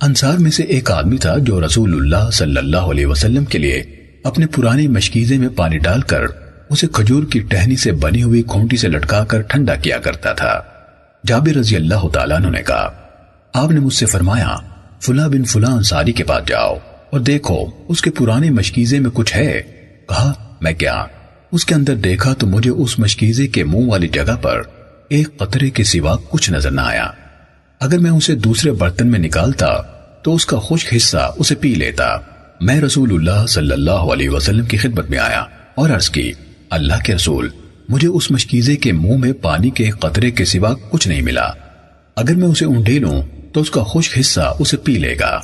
انصار میں سے ایک آدمی تھا جو رسول اللہ صلی اللہ علیہ وسلم کے لیے اپنے پرانے مشکیزے میں پانی ڈال کر اسے کھجور کی ٹہنی سے بنی ہوئی کھونٹی سے لٹکا کر ٹھنڈا کیا کرتا تھا۔ جابر رضی اللہ تعالیٰ عنہ نے کہا، آپ نے مجھ سے فرمایا، فلاں بن فلاں انصاری کے پاس جاؤ اور دیکھو اس کے پرانے مشکیزے میں کچھ ہے۔ کہا، میں کیا؟ اس کے اندر دیکھا تو مجھے اس مشکیزے کے منہ والی جگہ پر ایک قطرے کے سوا کچھ نظر نہ آیا۔ اگر میں اسے دوسرے برتن میں نکالتا تو اس کا خشک حصہ اسے پی لیتا۔ میں رسول اللہ صلی اللہ علیہ وسلم کی خدمت میں آیا اور عرض کی، اللہ کے رسول، مجھے اس مشکیزے کے منہ میں پانی کے ایک قطرے کے سوا کچھ نہیں ملا، اگر میں اسے اونڈیلوں تو اس کا خشک حصہ اسے پی لے گا۔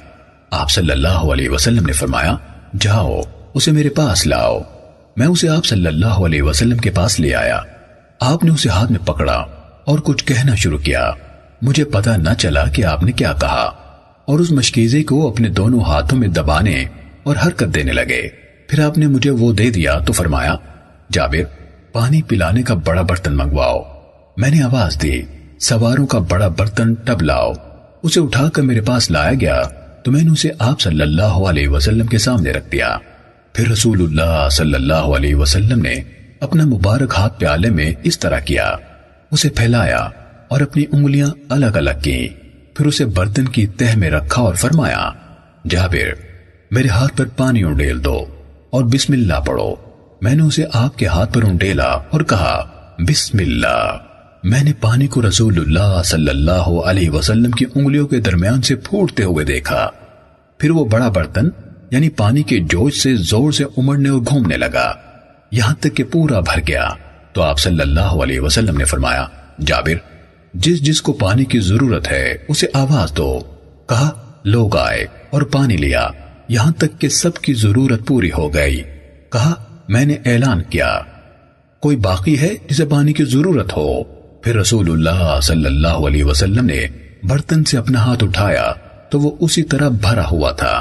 آپ صلی اللہ علیہ وسلم نے فرمایا، جاؤ اسے میرے پاس لاؤ۔ میں اسے آپ صلی اللہ علیہ وسلم کے پاس لے آیا۔ آپ نے اسے ہاتھ میں پکڑا اور کچھ کہنا شروع کیا، مجھے پتہ نہ چلا کہ آپ نے کیا کہا، اور اس مشکیزے کو اپنے دونوں ہاتھوں میں دبانے اور حرکت دینے لگے۔ پھر آپ نے مجھے وہ دے دیا تو فرمایا، جابر، پانی پلانے کا بڑا برتن منگواؤ۔ میں نے آواز دی، سواروں کا بڑا برتن ٹب لاؤ۔ اسے اٹھا کر میرے پاس لایا گیا تو میں نے اسے آپ صلی اللہ علیہ وسلم کے سامنے رکھ دیا۔ پھر رسول اللہ صلی اللہ علیہ وسلم نے اپنا مبارک ہاتھ پیالے میں اس طرح کیا، اسے پھیلایا اور اپنی انگلیاں الگ الگ کی، پھر اسے برتن کی تہ میں رکھا اور فرمایا، جابر، میرے ہاتھ پر پانی انڈیل دو اور بسم اللہ پڑھو۔ میں نے اسے آپ کے ہاتھ پر انڈیلا اور کہا، بسم اللہ۔ میں نے پانی کو رسول اللہ صلی اللہ علیہ وسلم کی انگلیوں کے درمیان سے پھوٹتے ہوئے دیکھا، پھر وہ بڑا برتن یعنی پانی کے جوش سے زور سے امڑنے اور گھومنے لگا، یہاں تک کہ پورا بھر گیا۔ تو آپ صلی اللہ علیہ وسلم نے فرمایا، جابر، جس جس کو پانی کی ضرورت ہے اسے آواز دو۔ کہا، لوگ آئے اور پانی لیا، یہاں تک کہ سب کی ضرورت پوری ہو گئی۔ کہا، میں نے اعلان کیا، کوئی باقی ہے جسے پانی کی ضرورت ہو؟ پھر رسول اللہ صلی اللہ علیہ وسلم نے برتن سے اپنا ہاتھ اٹھایا تو وہ اسی طرح بھرا ہوا تھا۔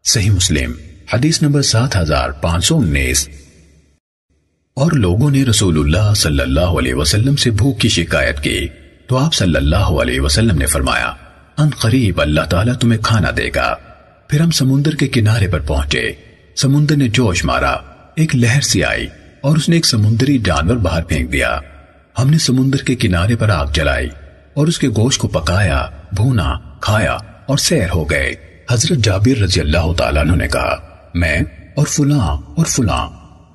صحیح مسلم حدیث نمبر 7519۔ اور لوگوں نے رسول اللہ صلی اللہ علیہ وسلم سے بھوک کی شکایت کی تو آپ صلی اللہ علیہ وسلم نے فرمایا، ان قریب اللہ تعالیٰ تمہیں کھانا دے گا۔ پھر ہم سمندر کے کنارے پر پہنچے، سمندر نے جوش مارا، ایک لہر سی آئی اور اس نے ایک سمندری جانور باہر پھینک دیا۔ ہم نے سمندر کے کنارے پر آگ جلائی اور اس کے گوشت کو پکایا، بھونا، کھایا اور سیر ہو گئے۔ حضرت جابر رضی اللہ تعالیٰ عنہ نے کہا، میں اور فلاں،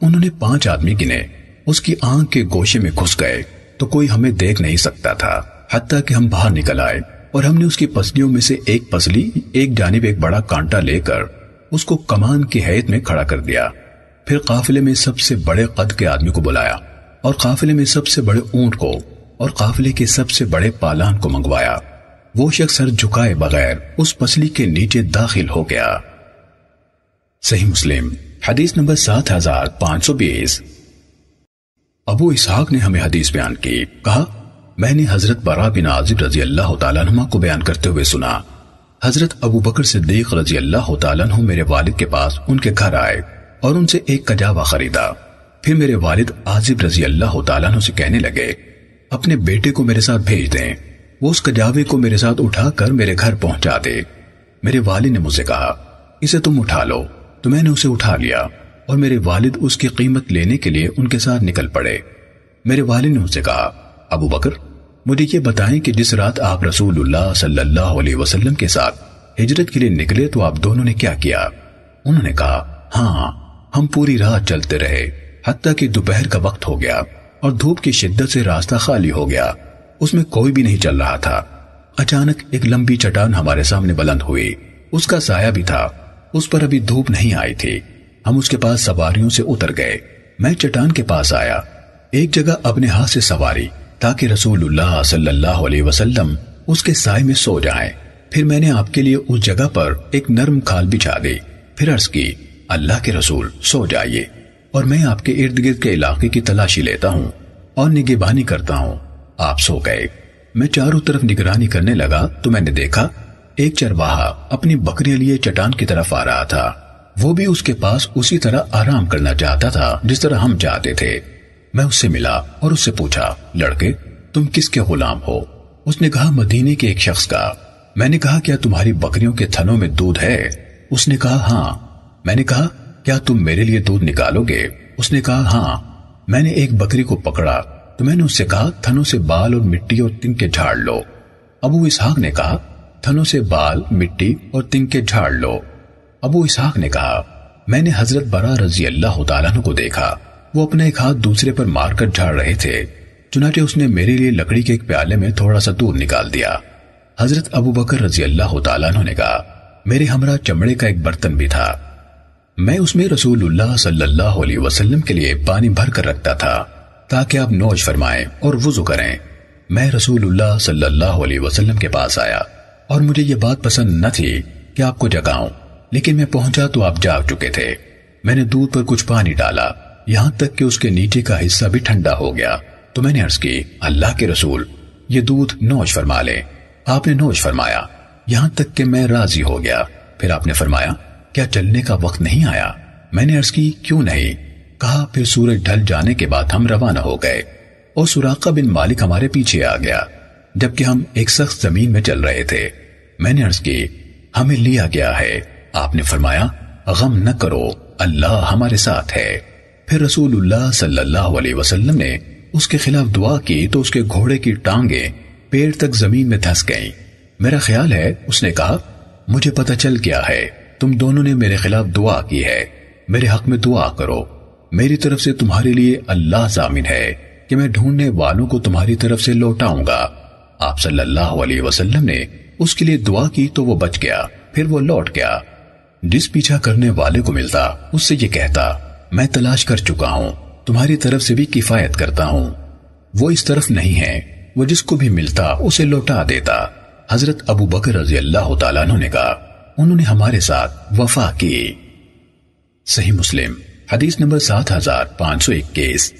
انہوں نے 5 آدمی گنے، اس کی آنکھ کے گوشے میں گھس گئے تو کوئی ہمیں دیکھ نہیں سکتا تھا، حتیٰ کہ ہم باہر نکل آئے اور ہم نے اس کی پسلیوں میں سے ایک پسلی ایک جانب ایک بڑا کانٹا لے کر اس کو کمان کی حیث میں کھڑا کر دیا۔ پھر قافلے میں سب سے بڑے قد کے آدمی کو بلایا اور قافلے میں سب سے بڑے اونٹ کو اور قافلے کے سب سے بڑے پالان کو منگوایا۔ وہ شخص سر جھکائے بغیر اس پسلی کے نیچے داخل ہو گیا۔ صحیح مسلم حدیث نمبر 7520۔ ابو اسحاق نے ہمیں حدیث بیان کی، کہا میں نے حضرت براء بن عازب رضی اللہ تعالیٰ عنہ کو بیان کرتے ہوئے سنا، حضرت ابو بکر صدیق رضی اللہ تعالیٰ عنہ میرے والد کے پاس ان کے گھر آئے اور ان سے ایک کجاوا خریدا۔ پھر میرے والد عازب رضی اللہ تعالیٰ عنہ سے کہنے لگے اپنے بیٹے کو میرے ساتھ بھیج دیں، وہ اس کجاوے کو میرے ساتھ اٹھا کر میرے گھر پہنچا دے۔ میرے والد نے مجھ سے کہا اسے تم اٹھا لو، تو میں نے اسے اٹھا لیا اور میرے والد اس کی قیمت لینے کے لیے ان کے ساتھ نکل پڑے۔ میرے والد نے مجھ سے کہا ابو بکر مجھے یہ بتائیں کہ جس رات آپ رسول اللہ صلی اللہ علیہ وسلم کے ساتھ ہجرت کے لیے نکلے تو آپ دونوں نے کیا کیا؟ انہوں نے کہا ہاں ہم پوری رات چلتے رہے حتیٰ کہ دوپہر کا وقت ہو گیا اور دھوپ کی شدت سے راستہ خالی ہو گیا، اس میں کوئی بھی نہیں چل رہا تھا۔ اچانک ایک لمبی چٹان ہمارے سامنے بلند ہوئی، اس کا سایہ بھی تھا، اس پر ابھی دھوپ نہیں آئی تھی۔ ہم اس کے پاس سواریوں سے اتر گئے، میں چٹان کے پاس آیا، ایک جگہ اپنے ہاتھ سے سواری تاکہ رسول اللہ صلی اللہ علیہ وسلم اس کے سائے میں سو جائیں۔ پھر میں نے آپ کے لیے اس جگہ پر ایک نرم کھال بچھا دی، پھر عرض کی اللہ کے رسول سو جائیے اور میں آپ کے ارد گرد کے علاقے کی تلاشی لیتا ہوں اور نگہبانی کرتا ہوں۔ آپ سو گئے، میں چاروں طرف نگرانی کرنے لگا تو میں نے دیکھا ایک چرواہا اپنی بکریاں لیے چٹان کی طرف آ رہا تھا، وہ بھی اس کے پاس اسی طرح آرام کرنا چاہتا تھا جس طرح ہم چاہتے تھے۔ میں اس سے ملا اور اس سے پوچھا لڑکے تم کس کے غلام ہو؟ اس نے کہا مدینے کے ایک شخص کا۔ میں نے کہا کیا تمہاری بکریوں کے تھنوں میں دودھ ہے؟ اس نے کہا ہاں۔ میں نے کہا کیا تم میرے لیے دودھ نکالو گے؟ اس نے کہا ہاں۔ میں نے ایک بکری کو پکڑا تو میں نے اس سے کہا تھنوں سے بال اور مٹی اور تنکے جھاڑ لو۔ ابو اسحاق نے کہا تھنوں سے بال مٹی اور تنکے جھاڑ لو۔ ابو اسحاق نے کہا میں نے حضرت براء رضی اللہ تعالیٰ عنہ کو دیکھا، وہ اپنا ایک ہاتھ دوسرے پر مار کر جھاڑ رہے تھے، چنانچہ اس نے میرے لیے لکڑی کے ایک پیالے میں تھوڑا سا دودھ نکال دیا۔ حضرت ابو بکر رضی اللہ تعالیٰ عنہ نے کہا میرے ہمراہ چمڑے کا ایک برتن بھی تھا، میں اس میں رسول اللہ صلی اللہ علیہ وسلم کے لیے پانی بھر کر رکھتا تھا تاکہ آپ نوش فرمائیں اور وضو کریں۔ میں رسول اللہ صلی اللہ علیہ وسلم کے پاس آیا اور مجھے یہ بات پسند نہ تھی کہ آپ کو جگاؤں، لیکن میں پہنچا تو آپ جاگ چکے تھے۔ میں نے دودھ پر کچھ پانی ڈالا یہاں تک کہ اس کے نیچے کا حصہ بھی ٹھنڈا ہو گیا تو میں نے عرض کی اللہ کے رسول یہ دودھ نوش فرما لیں۔ آپ نے نوش فرمایا یہاں تک کہ میں راضی ہو گیا۔ پھر آپ نے فرمایا کیا چلنے کا وقت نہیں آیا؟ میں نے عرض کی کیوں نہیں؟ کہا پھر سورج ڈھل جانے کے بعد ہم روانہ ہو گئے اور سراقہ بن مالک ہمارے پیچھے آ گیا جبکہ ہم ایک سخت زمین میں چل رہے تھے۔ میں نے عرض کی ہمیں لیا گیا ہے۔ آپ نے فرمایا غم نہ کرو اللہ ہمارے ساتھ ہے۔ پھر رسول اللہ صلی اللہ علیہ وسلم نے اس کے خلاف دعا کی تو اس کے گھوڑے کی ٹانگیں پیر تک زمین میں دھس گئیں۔ میرا خیال ہے اس نے کہا مجھے پتہ چل گیا ہے تم دونوں نے میرے خلاف دعا کی ہے، میرے حق میں دعا کرو، میری طرف سے تمہارے لیے اللہ ضامن ہے کہ میں ڈھونڈنے والوں کو تمہاری طرف سے لوٹاؤں گا۔ آپ صلی اللہ علیہ وسلم نے اس کے لیے دعا کی تو وہ بچ گیا، پھر وہ لوٹ گیا۔ جس پیچھا کرنے والے کو ملتا اس سے یہ کہتا میں تلاش کر چکا ہوں، تمہاری طرف سے بھی کفایت کرتا ہوں۔ وہ اس طرف نہیں ہے، وہ جس کو بھی ملتا اسے لوٹا دیتا۔ حضرت ابو بکر رضی اللہ تعالیٰ عنہ نے کہا انہوں نے ہمارے ساتھ وفا کی۔ صحیح مسلم حدیث نمبر 7521۔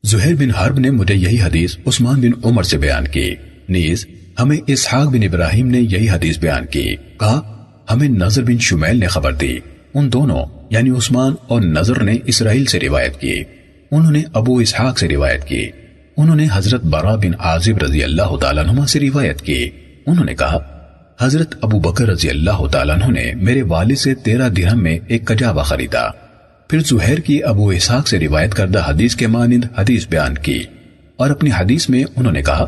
زہیر بن حرب نے مجھے یہی حدیث عثمان بن عمر سے بیان کی، نیز ہمیں اسحاق بن ابراہیم نے یہی حدیث بیان کی۔ کہا ہمیں نضر بن شمیل نے خبر دی، ان دونوں یعنی عثمان اور نضر نے اسرائیل سے روایت کی، انہوں نے ابو اسحاق سے روایت کی، انہوں نے حضرت براء بن عازب رضی اللہ تعالیٰ عنہ سے روایت کی، انہوں نے کہا حضرت ابو بکر رضی اللہ تعالیٰ عنہ نے میرے والد سے 13 درہم میں ایک کجاوا خریدا۔ پھر زہیر کی ابو اسحاق سے روایت کردہ حدیث کے مانند حدیث بیان کی اور اپنی حدیث میں انہوں نے کہا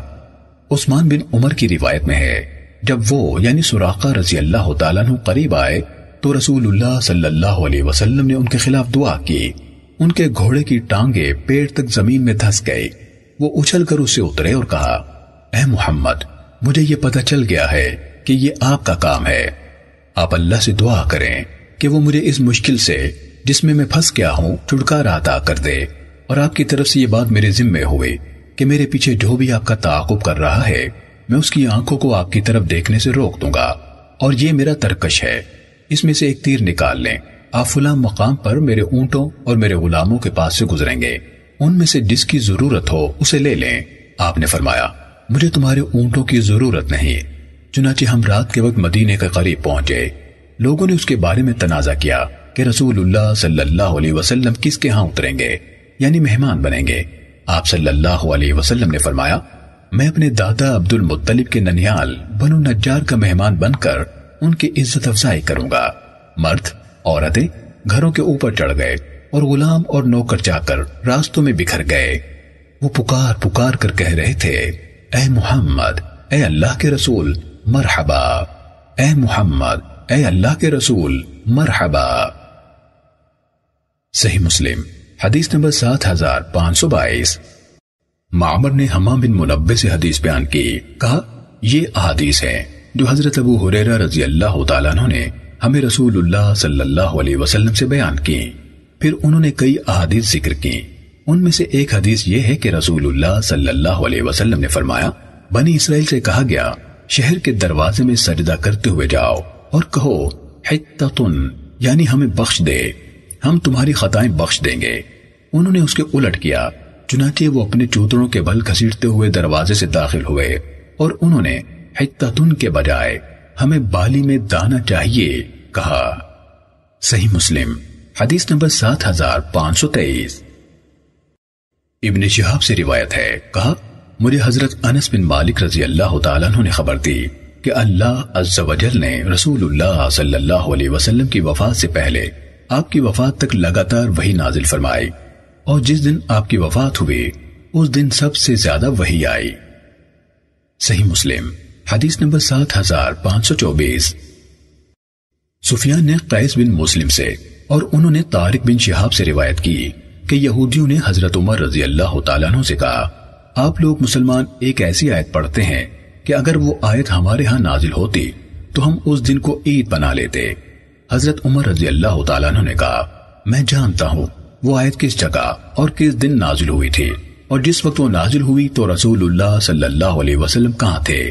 عثمان بن عمر کی روایت میں ہے جب وہ یعنی سراقہ رضی اللہ تعالیٰ عنہ قریب آئے تو رسول اللہ صلی اللہ علیہ وسلم نے ان کے خلاف دعا کی، ان کے گھوڑے کی ٹانگیں پیڑ تک زمین میں دھس گئی۔ وہ اچھل کر اس سے اترے اور کہا، اے محمد، مجھے یہ پتہ چل گیا ہے کہ یہ آپ کا کام ہے۔ آپ اللہ سے دعا کریں کہ وہ مجھے اس مشکل سے جس میں پھنس گیا ہوں چھٹکارا عطا کر دے، اور آپ کی طرف سے یہ بات میرے ذمے ہوئی کہ میرے پیچھے جو بھی آپ کا تعاقب کر رہا ہے میں اس کی آنکھوں کو آپ کی طرف دیکھنے سے روک دوں گا، اور یہ میرا ترکش ہے، اس میں سے ایک تیر نکال لیں۔ آپ فلاں مقام پر میرے اونٹوں اور میرے غلاموں کے پاس سے گزریں گے، ان میں سے جس کی ضرورت ہو اسے لے لیں۔ آپ نے فرمایا، مجھے تمہارے اونٹوں کی ضرورت نہیں۔ چنانچہ ہم رات کے وقت مدینے کے قریب پہنچے۔ لوگوں نے اس کے بارے میں تنازع کیا کہ رسول اللہ صلی اللہ علیہ وسلم کس کے ہاں اتریں گے، یعنی مہمان بنیں گے۔ آپ صلی اللہ علیہ وسلم نے فرمایا، میں اپنے دادا عبد المطلب کے ننیال بنو نجار کا مہمان بن کر ان کی عزت افزائی کروں گا۔ مرد عورتیں گھروں کے اوپر چڑھ گئے اور غلام اور نوکر جا کر راستوں میں بکھر گئے۔ وہ پکار پکار کر کہہ رہے تھے، اے محمد، اے اللہ کے رسول، مرحبا، اے محمد، اے اللہ کے رسول، مرحبا۔ صحیح مسلم حدیث نمبر 7522۔ معمر نے حمام بن منبہ سے حدیث بیان کی، کہا یہ احادیث ہیں جو حضرت ابو ہریرہ رضی اللہ تعالیٰ عنہ نے ہمیں رسول اللہ صلی اللہ علیہ وسلم سے بیان کی۔ پھر انہوں نے کئی احادیث ذکر کی، ان میں سے ایک حدیث یہ ہے کہ رسول اللہ صلی اللہ علیہ وسلم نے فرمایا، بنی اسرائیل سے کہا گیا شہر کے دروازے میں سجدہ کرتے ہوئے جاؤ اور کہو حتتن، یعنی ہمیں بخش دے، ہم تمہاری خطائیں بخش دیں گے۔ انہوں نے اس کے الٹ کیا، چنانچہ وہ اپنے چودڑوں کے بل گھسیٹتے ہوئے دروازے سے داخل ہوئے اور انہوں نے حتتن کے بجائے ہمیں بالی میں دانا چاہیے کہا۔ صحیح مسلم حدیث نمبر 7523۔ ابن شہاب سے روایت ہے، کہا مجھے حضرت انس بن مالک رضی اللہ تعالیٰ عنہ نے خبر دی کہ اللہ عز و جل نے رسول اللہ صلی اللہ علیہ وسلم کی وفات سے پہلے آپ کی وفات تک لگاتار وحی نازل فرمائی، اور جس دن آپ کی وفات ہوئی اس دن سب سے زیادہ وحی آئی۔ صحیح مسلم حدیث نمبر 7524۔ سفیان نے قیس بن مسلم سے اور انہوں نے طارق بن شہاب سے روایت کی کہ یہودیوں نے حضرت عمر رضی اللہ تعالیٰ عنہ سے کہا، آپ لوگ مسلمان ایک ایسی آیت پڑھتے ہیں کہ اگر وہ آیت ہمارے ہاں نازل ہوتی تو ہم اس دن کو عید بنا لیتے۔ حضرت عمر رضی اللہ تعالیٰ عنہ نے کہا، میں جانتا ہوں وہ آیت کس جگہ اور کس دن نازل ہوئی تھی، اور جس وقت وہ نازل ہوئی تو رسول اللہ صلی اللہ علیہ وسلم کہاں تھے۔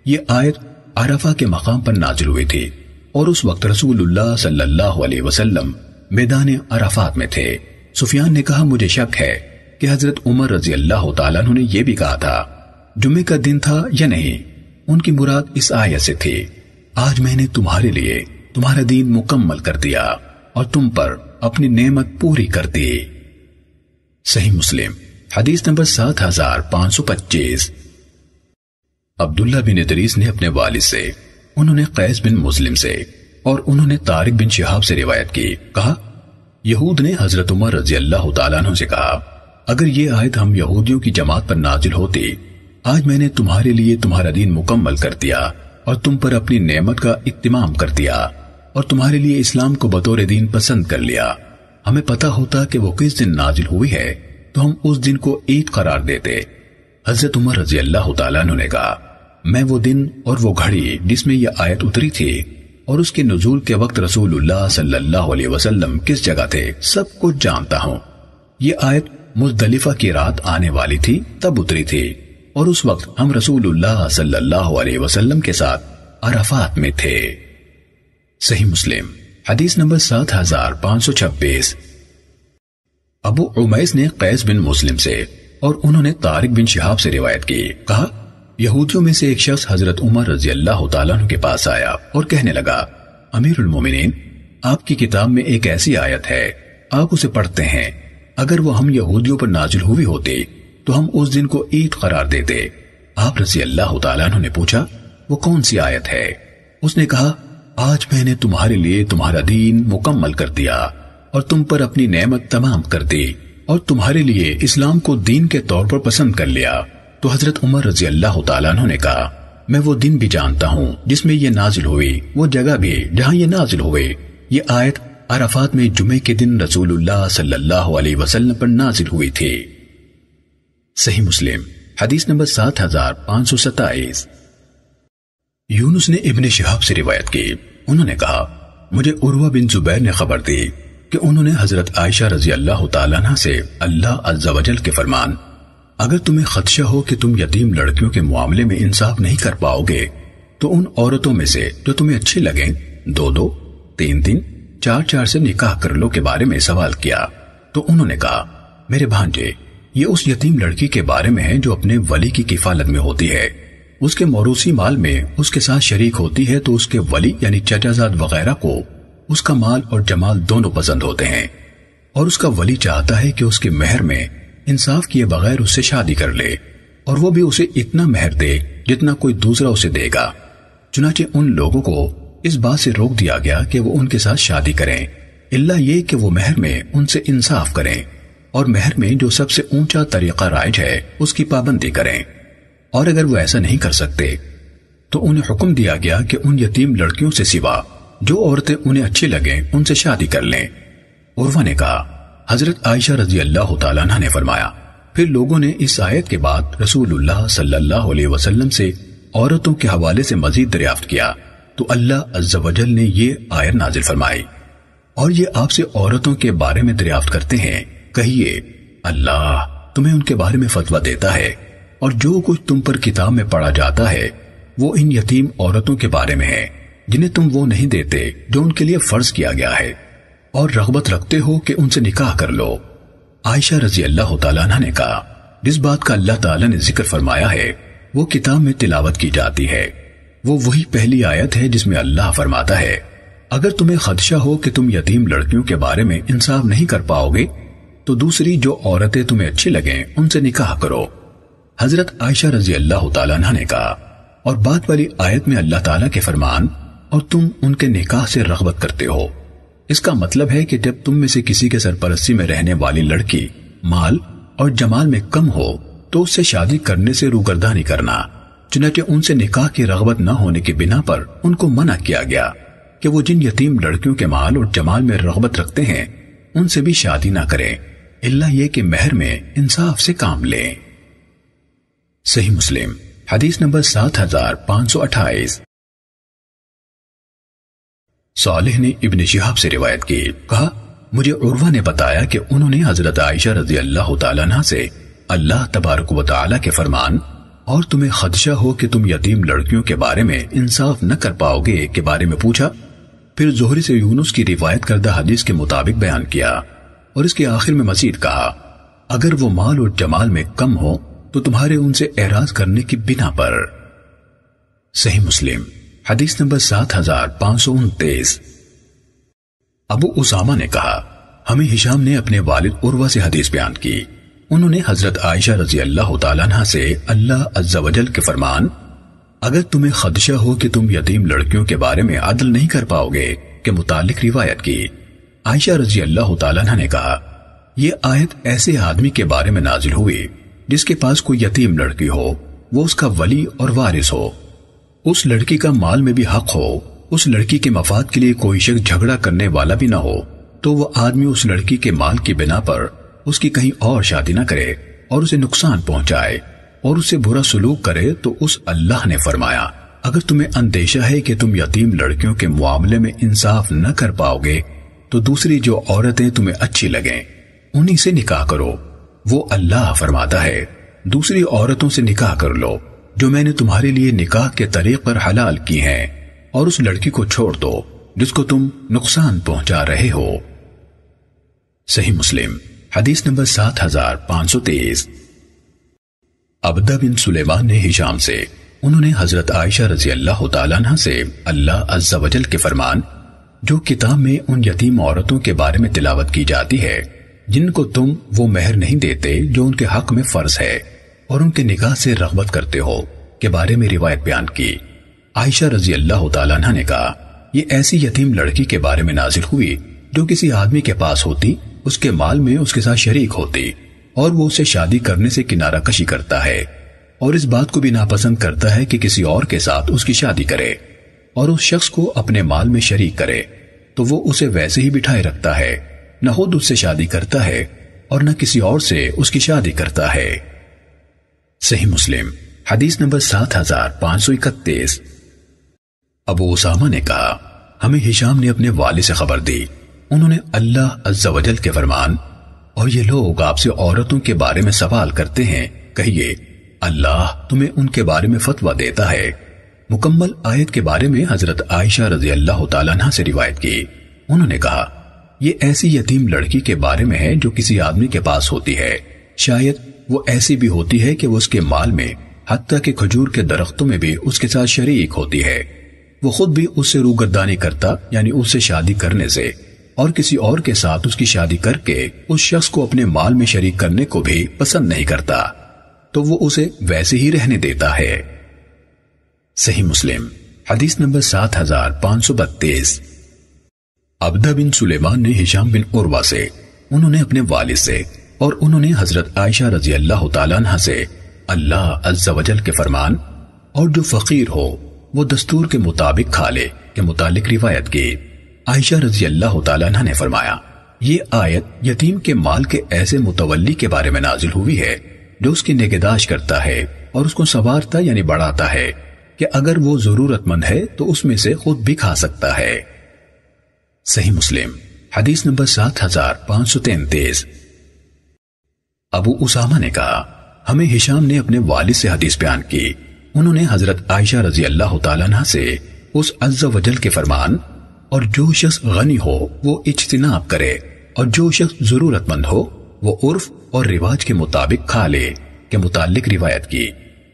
یہ آیت عرفہ کے مقام پر نازل ہوئی تھی، اور اس وقت رسول اللہ صلی اللہ علیہ وسلم میدان عرفات میں تھے۔ سفیان نے کہا، مجھے شک ہے کہ حضرت عمر رضی اللہ تعالیٰ عنہ نے یہ بھی کہا تھا جمعے کا دن تھا یا نہیں۔ ان کی مراد اس آیت سے تھی، آج میں نے تمہارے لیے تمہارا دین مکمل کر دیا اور تم پر اپنی نعمت پوری کر دی۔ صحیح مسلم حدیث نمبر 7525۔ عبداللہ بن ادریس نے اپنے والد سے، انہوں نے قیس بن مسلم سے اور انہوں نے طارق بن شہاب سے روایت کی، کہا یہود نے حضرت عمر رضی اللہ تعالیٰ عنہ سے کہا، اگر یہ آیت ہم یہودیوں کی جماعت پر نازل ہوتی، آج میں نے تمہارے لیے تمہارا دین مکمل کر دیا اور تم پر اپنی نعمت کا اتمام کر دیا اور تمہارے لیے اسلام کو بطور دین پسند کر لیا، ہمیں پتہ ہوتا کہ وہ کس دن نازل ہوئی ہے تو ہم اس دن کو عید قرار دیتے۔ حضرت عمر رضی اللہ تعالیٰ عنہ نے کہا، میں وہ دن اور وہ گھڑی جس میں یہ آیت اتری تھی اور اس کے نزول کے وقت رسول اللہ صلی اللہ علیہ وسلم کس جگہ تھے سب کچھ جانتا ہوں۔ یہ آیت مزدلفہ کی رات آنے والی تھی تب اتری تھی، اور اس وقت ہم رسول اللہ صلی اللہ علیہ وسلم کے ساتھ عرفات میں تھے۔ صحیح مسلم حدیث نمبر 7526۔ ابو عمیس نے قیس بن مسلم سے اور انہوں نے طارق بن شہاب سے روایت کی، کہا یہودیوں میں سے ایک شخص حضرت عمر رضی اللہ تعالیٰ عنہ کے پاس آیا اور کہنے لگا، امیر المومنین، آپ کی کتاب میں ایک ایسی آیت ہے، آپ اسے پڑھتے ہیں، اگر وہ ہم یہودیوں پر نازل ہوئی ہوتی تو ہم اس دن کو عید قرار دیتے۔ آپ رضی اللہ تعالیٰ عنہ نے پوچھا، وہ کون سی آیت ہے؟ اس نے کہا، آج میں نے تمہارے لیے تمہارا دین مکمل کر دیا اور تم پر اپنی نعمت تمام کر دی اور تمہارے لیے اسلام کو دین کے طور پر پسند کر لیا۔ تو حضرت عمر رضی اللہ تعالیٰ عنہ نے کہا، میں وہ دن بھی جانتا ہوں جس میں یہ نازل ہوئی، وہ جگہ بھی جہاں یہ نازل ہوئی۔ یہ آیت عرفات میں جمعے کے دن رسول اللہ صلی اللہ علیہ وسلم پر نازل ہوئی تھی۔ صحیح مسلم حدیث نمبر 7527۔ یونس نے ابن شہاب سے روایت کی، انہوں نے کہا مجھے عروہ بن زبیر نے خبر دی کہ انہوں نے حضرت عائشہ رضی اللہ تعالیٰ عنہ سے اللہ عز و جل کے فرمان اگر تمہیں خدشہ ہو کہ تم یتیم لڑکیوں کے معاملے میں انصاف نہیں کر پاؤ گے تو ان عورتوں میں سے جو تمہیں اچھی لگیں 2-2 3-3 4-4 سے نکاح کر لو کے بارے میں سوال کیا تو انہوں نے کہا میرے بھانجے یہ اس یتیم لڑکی کے بارے میں ہے جو اپنے ولی کی کفالت میں ہوتی ہے، اس کے موروثی مال میں اس کے ساتھ شریک ہوتی ہے تو اس کے ولی یعنی چچا زاد وغیرہ کو اس کا مال اور جمال دونوں پسند ہوتے ہیں اور اس کا ولی چاہتا ہے کہ اس کے مہر میں انصاف کیے بغیر اس سے شادی کر لے اور وہ بھی اسے اتنا مہر دے جتنا کوئی دوسرا اسے دے گا۔ چنانچہ ان لوگوں کو اس بات سے روک دیا گیا کہ وہ ان کے ساتھ شادی کریں الا یہ کہ وہ مہر میں ان سے انصاف کریں اور مہر میں جو سب سے اونچا طریقہ رائج ہے اس کی پابندی کریں، اور اگر وہ ایسا نہیں کر سکتے تو انہیں حکم دیا گیا کہ ان یتیم لڑکیوں سے سوا جو عورتیں انہیں اچھی لگیں ان سے شادی کر لیں۔ عروہ نے کہا حضرت عائشہ رضی اللہ تعالیٰ عنہ نے فرمایا پھر لوگوں نے اس آیت کے بعد رسول اللہ صلی اللہ علیہ وسلم سے عورتوں کے حوالے سے مزید دریافت کیا تو اللہ عز و جل نے یہ آیت نازل فرمائی اور یہ آپ سے عورتوں کے بارے میں دریافت کرتے ہیں، کہیے اللہ تمہیں ان کے بارے میں فتویٰ دیتا ہے اور جو کچھ تم پر کتاب میں پڑھا جاتا ہے وہ ان یتیم عورتوں کے بارے میں ہے جنہیں تم وہ نہیں دیتے جو ان کے لیے فرض کیا گیا ہے اور رغبت رکھتے ہو کہ ان سے نکاح کر لو۔ عائشہ رضی اللہ تعالیٰ عنہ نے کہا جس بات کا اللہ تعالیٰ نے ذکر فرمایا ہے وہ کتاب میں تلاوت کی جاتی ہے، وہ وہی پہلی آیت ہے جس میں اللہ فرماتا ہے اگر تمہیں خدشہ ہو کہ تم یتیم لڑکیوں کے بارے میں انصاف نہیں کر پاؤ گے تو دوسری جو عورتیں تمہیں اچھی لگیں ان سے نکاح کرو۔ حضرت عائشہ رضی اللہ تعالیٰ عنہ نے کہا اور بات والی آیت میں اللہ تعالیٰ کے فرمان اور تم ان کے نکاح سے رغبت کرتے ہو، اس کا مطلب ہے کہ جب تم میں سے کسی کے سرپرستی میں رہنے والی لڑکی مال اور جمال میں کم ہو تو اس سے شادی کرنے سے روگردانی کرنا، چنانچہ ان سے نکاح کی رغبت نہ ہونے کی بنا پر ان کو منع کیا گیا کہ وہ جن یتیم لڑکیوں کے مال اور جمال میں رغبت رکھتے ہیں ان سے بھی شادی نہ کریں الا یہ کہ مہر میں انصاف سے کام لیں۔ صحیح مسلم حدیث نمبر 7528۔ صالح نے ابن شہاب سے روایت کی، کہا مجھے عروہ نے بتایا کہ انہوں نے حضرت عائشہ رضی اللہ تعالیٰ عنہ سے اللہ تبارک و تعالیٰ کے فرمان اور تمہیں خدشہ ہو کہ تم یتیم لڑکیوں کے بارے میں انصاف نہ کر پاؤ گے کے بارے میں پوچھا، پھر زہری سے یونس کی روایت کردہ حدیث کے مطابق بیان کیا اور اس کے آخر میں مزید کہا اگر وہ مال اور جمال میں کم ہو تو تمہارے ان سے اعراض کرنے کی بنا پر۔ صحیح مسلم حدیث نمبر 7529۔ ابو اسامہ نے کہا ہمیں ہشام نے اپنے والد عروہ سے حدیث بیان کی، انہوں نے حضرت عائشہ رضی اللہ تعالیٰ عنہ سے اللہ عز و جل کے فرمان اگر تمہیں خدشہ ہو کہ تم یتیم لڑکیوں کے بارے میں عدل نہیں کر پاؤ گے کے متعلق روایت کی۔ عائشہ رضی اللہ تعالیٰ عنہ نے کہا یہ آیت ایسے آدمی کے بارے میں نازل ہوئی جس کے پاس کوئی یتیم لڑکی ہو، وہ اس کا ولی اور وارث ہو، اس لڑکی کا مال میں بھی حق ہو، اس لڑکی کے مفاد کے لیے کوئی شخص جھگڑا کرنے والا بھی نہ ہو تو وہ آدمی اس لڑکی کے مال کی بنا پر اس کی کہیں اور شادی نہ کرے اور اسے نقصان پہنچائے اور اسے برا سلوک کرے تو اس اللہ نے فرمایا اگر تمہیں اندیشہ ہے کہ تم یتیم لڑکیوں کے معاملے میں انصاف نہ کر پاؤ گے تو دوسری جو عورتیں تمہیں اچھی لگیں انہی سے نکاح کرو، وہ اللہ فرماتا ہے دوسری عورتوں سے نکاح کر لو جو میں نے تمہارے لیے نکاح کے طریق پر حلال کی ہیں اور اس لڑکی کو چھوڑ دو جس کو تم نقصان پہنچا رہے ہو۔ صحیح مسلم حدیث نمبر 7523۔ عبدہ بن سلیمان نے ہشام سے، انہوں نے حضرت عائشہ رضی اللہ تعالیٰ عنہ سے اللہ عز و جل کے فرمان جو کتاب میں ان یتیم عورتوں کے بارے میں تلاوت کی جاتی ہے جن کو تم وہ مہر نہیں دیتے جو ان کے حق میں فرض ہے اور ان کے نکاح سے رغبت کرتے ہو کے بارے میں روایت بیان کی۔ عائشہ رضی اللہ تعالیٰ عنہ نے کہا یہ ایسی یتیم لڑکی کے بارے میں نازل ہوئی جو کسی آدمی کے پاس ہوتی، اس کے مال میں اس کے ساتھ شریک ہوتی اور وہ اسے شادی کرنے سے کنارہ کشی کرتا ہے اور اس بات کو بھی ناپسند کرتا ہے کہ کسی اور کے ساتھ اس کی شادی کرے اور اس شخص کو اپنے مال میں شریک کرے تو وہ اسے ویسے ہی بٹھائے رکھتا ہے، نہ خود اس سے شادی کرتا ہے اور نہ کسی اور سے اس کی شادی کرتا ہے۔ صحیح مسلم حدیث نمبر 7531۔ ابو اسامہ نے کہا ہمیں ہشام نے اپنے والد سے خبر دی، انہوں نے اللہ عز و جل کے فرمان اور یہ لوگ آپ سے عورتوں کے بارے میں سوال کرتے ہیں، کہیے اللہ تمہیں ان کے بارے میں فتویٰ دیتا ہے، مکمل آیت کے بارے میں حضرت عائشہ رضی اللہ تعالیٰ عنہ سے روایت کی۔ انہوں نے کہا یہ ایسی یتیم لڑکی کے بارے میں ہے جو کسی آدمی کے پاس ہوتی ہے، شاید وہ ایسی بھی ہوتی ہے کہ وہ اس کے مال میں حتیٰ کہ کھجور کے درختوں میں بھی اس کے ساتھ شریک ہوتی ہے، وہ خود بھی اس سے روگردانی کرتا یعنی اس سے شادی کرنے سے اور کسی اور کے ساتھ اس کی شادی کر کے اس شخص کو اپنے مال میں شریک کرنے کو بھی پسند نہیں کرتا، تو وہ اسے ویسے ہی رہنے دیتا ہے۔ صحیح مسلم حدیث نمبر 7532۔ عبدہ بن سلیمان نے ہشام بن عروہ سے، انہوں نے اپنے والد سے اور انہوں نے حضرت عائشہ رضی اللہ تعالیٰ عنہ سے اللہ عز و جل کے فرمان اور جو فقیر ہو وہ دستور کے مطابق کھا لے کے متعلق روایت کی۔ عائشہ رضی اللہ تعالیٰ عنہ نے فرمایا یہ آیت یتیم کے مال کے ایسے متولی کے بارے میں نازل ہوئی ہے جو اس کی نگہداشت کرتا ہے اور اس کو سنوارتا یعنی بڑھاتا ہے کہ اگر وہ ضرورت مند ہے تو اس میں سے خود بھی کھا سکتا ہے۔ صحیح مسلم حدیث نمبر 7533۔ ابو اسامہ نے کہا ہمیں ہشام نے اپنے والد سے حدیث بیان کی، انہوں نے حضرت عائشہ رضی اللہ تعالیٰ عنہ سے اس عز و جل کے فرمان اور جو شخص غنی ہو وہ اجتناب کرے اور جو شخص ضرورت مند ہو وہ عرف اور رواج کے مطابق کھا لے کے متعلق روایت کی۔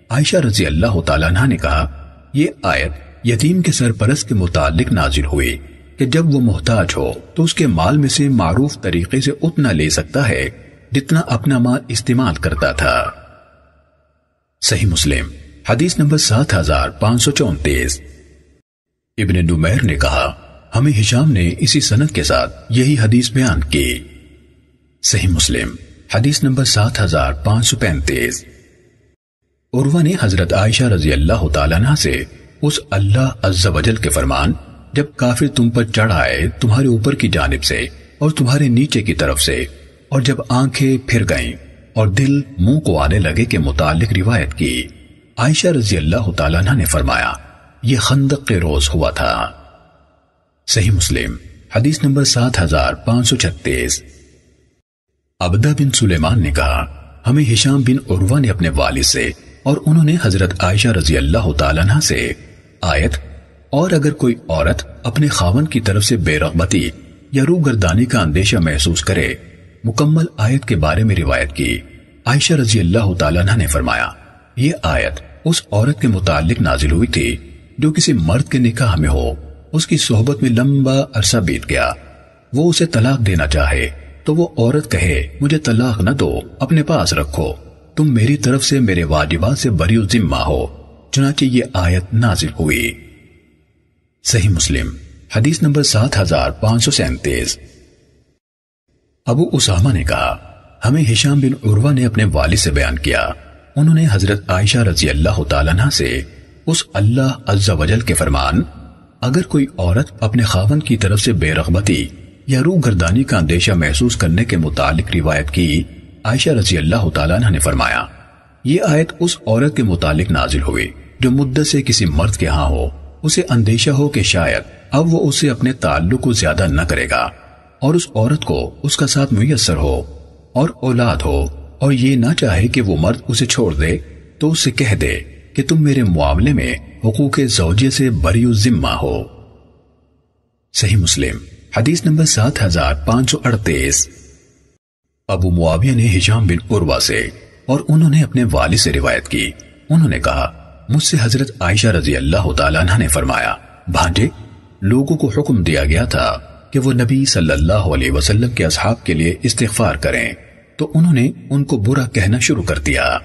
عائشہ رضی اللہ تعالیٰ عنہ نے کہا یہ آیت یتیم کے سرپرست کے متعلق نازل ہوئی کہ جب وہ محتاج ہو تو اس کے مال میں سے معروف طریقے سے اتنا لے سکتا ہے جتنا اپنا مال استعمال کرتا تھا۔ صحیح مسلم حدیث نمبر 7534۔ ابن نمیر نے کہا ہمیں ہشام نے اسی سند کے ساتھ یہی حدیث بیان کی۔ صحیح مسلم حدیث نمبر 7535۔ عروہ نے حضرت عائشہ رضی اللہ تعالیٰ عنہ سے اس اللہ عز و جل کے فرمان جب کافر تم پر چڑھ آئے تمہارے اوپر کی جانب سے اور تمہارے نیچے کی طرف سے اور جب آنکھیں پھر گئیں اور دل منہ کو آنے لگے کے متعلق روایت کی۔ عائشہ رضی اللہ تعالیٰ عنہ نے فرمایا یہ خندق کے روز ہوا تھا۔ صحیح مسلم حدیث نمبر 7536۔ عبدہ بن سلیمان نے کہا ہمیں ہشام بن عروہ نے اپنے والد سے اور انہوں نے حضرت عائشہ رضی اللہ تعالیٰ عنہ سے آیت اور اگر کوئی عورت اپنے خاوند کی طرف سے بے رغبتی یا روگردانی کا اندیشہ محسوس کرے مکمل آیت کے بارے میں روایت کی۔ عائشہ رضی اللہ تعالیٰ عنہ نے فرمایا یہ آیت اس عورت کے متعلق نازل ہوئی تھی جو کسی مرد کے نکاح میں ہو، اس کی صحبت میں لمبا عرصہ بیت گیا، وہ اسے طلاق دینا چاہے تو وہ عورت کہے مجھے طلاق نہ دو، اپنے پاس رکھو، تم میری طرف سے میرے واجبات سے بری ذمہ ہو، چنانچہ یہ آیت نازل ہوئی۔ صحیح مسلم حدیث نمبر 7537۔ ابو اسامہ نے کہا ہمیں ہشام بن عروہ نے اپنے والد سے بیان کیا، انہوں نے حضرت عائشہ رضی اللہ تعالیٰ عنہ سے اس اللہ عز و جل کے فرمان اگر کوئی عورت اپنے خاوند کی طرف سے بے رغبتی یا روگردانی کا اندیشہ محسوس کرنے کے متعلق روایت کی۔ عائشہ رضی اللہ تعالیٰ عنہ نے فرمایا یہ آیت اس عورت کے متعلق نازل ہوئی جو مدت سے کسی مرد کے ہاں ہو، اسے اندیشہ ہو کہ شاید اب وہ اسے اپنے تعلق کو زیادہ نہ کرے گا اور اس عورت کو اس کا ساتھ میسر ہو اور اولاد ہو اور یہ نہ چاہے کہ وہ مرد اسے چھوڑ دے تو اسے کہہ دے کہ تم میرے معاملے میں حقوق زوجیہ سے بری ذمہ ہو۔ صحیح مسلم حدیث نمبر 7538۔ ابو معاویہ نے ہشام بن عروہ سے اور انہوں نے اپنے والد سے روایت کی، انہوں نے کہا مجھ سے حضرت عائشہ رضی اللہ تعالیٰ عنہ نے فرمایا بھانجے لوگوں کو حکم دیا گیا تھا کہ وہ نبی صلی اللہ علیہ وسلم کے اصحاب کے لیے استغفار کریں تو انہوں نے ان کو برا کہنا شروع کر دیا۔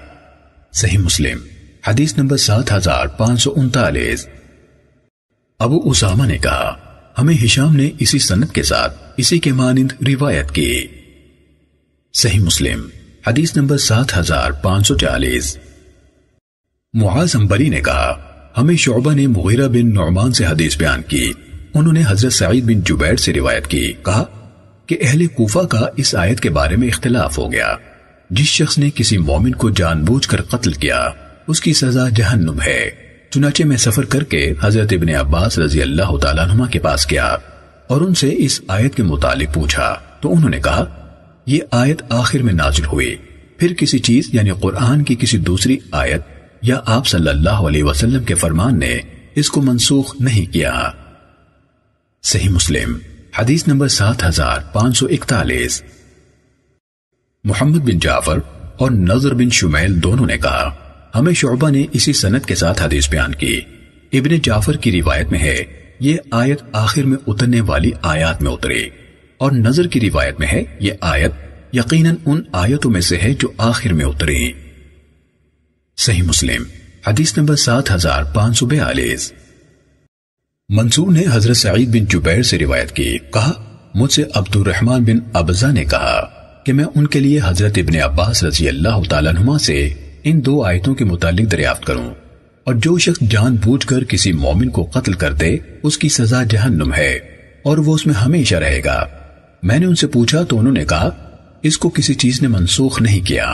صحیح مسلم حدیث نمبر 7539۔ ابو اسامہ نے کہا ہمیں ہشام نے اسی سند کے ساتھ اسی کے مانند روایت کی۔ صحیح مسلم حدیث نمبر 7540۔ معاذ عنبری نے کہا ہمیں شعبہ نے مغیرہ بن نعمان سے حدیث بیان کی، انہوں نے حضرت سعید بن جبیر سے روایت کی، کہا کہ اہل کوفہ کا اس آیت کے بارے میں اختلاف ہو گیا، جس شخص نے کسی مومن کو جان بوجھ کر قتل کیا اس کی سزا جہنم ہے۔ چنانچہ میں سفر کر کے حضرت ابن عباس رضی اللہ تعالیٰ عنہ کے پاس گیا اور ان سے اس آیت کے متعلق پوچھا تو انہوں نے کہا یہ آیت آخر میں نازل ہوئی، پھر کسی چیز یعنی قرآن کی کسی دوسری آیت یا آپ صلی اللہ علیہ وسلم کے فرمان نے اس کو منسوخ نہیں کیا۔ صحیح مسلم حدیث نمبر 7541۔ محمد بن جعفر اور نضر بن شمیل دونوں نے کہا ہمیں شعبہ نے اسی سند کے ساتھ حدیث بیان کی۔ ابن جعفر کی روایت میں ہے یہ آیت آخر میں اترنے والی آیات میں اتری، اور نضر کی روایت میں ہے یہ آیت یقیناً ان آیتوں میں سے ہے جو آخر میں اتری۔ صحیح مسلم حدیث نمبر 7542۔ منصور نے حضرت سعید بن جبیر سے روایت کی، کہا مجھ سے عبد الرحمن بن ابزہ نے کہا کہ میں ان کے لیے حضرت ابن عباس رضی اللہ تعالیٰ عنہما سے ان دو آیتوں کے متعلق دریافت کروں، اور جو شخص جان بوجھ کر کسی مومن کو قتل کر دے اس کی سزا جہنم ہے اور وہ اس میں ہمیشہ رہے گا۔ میں نے ان سے پوچھا تو انہوں نے کہا اس کو کسی چیز نے منسوخ نہیں کیا،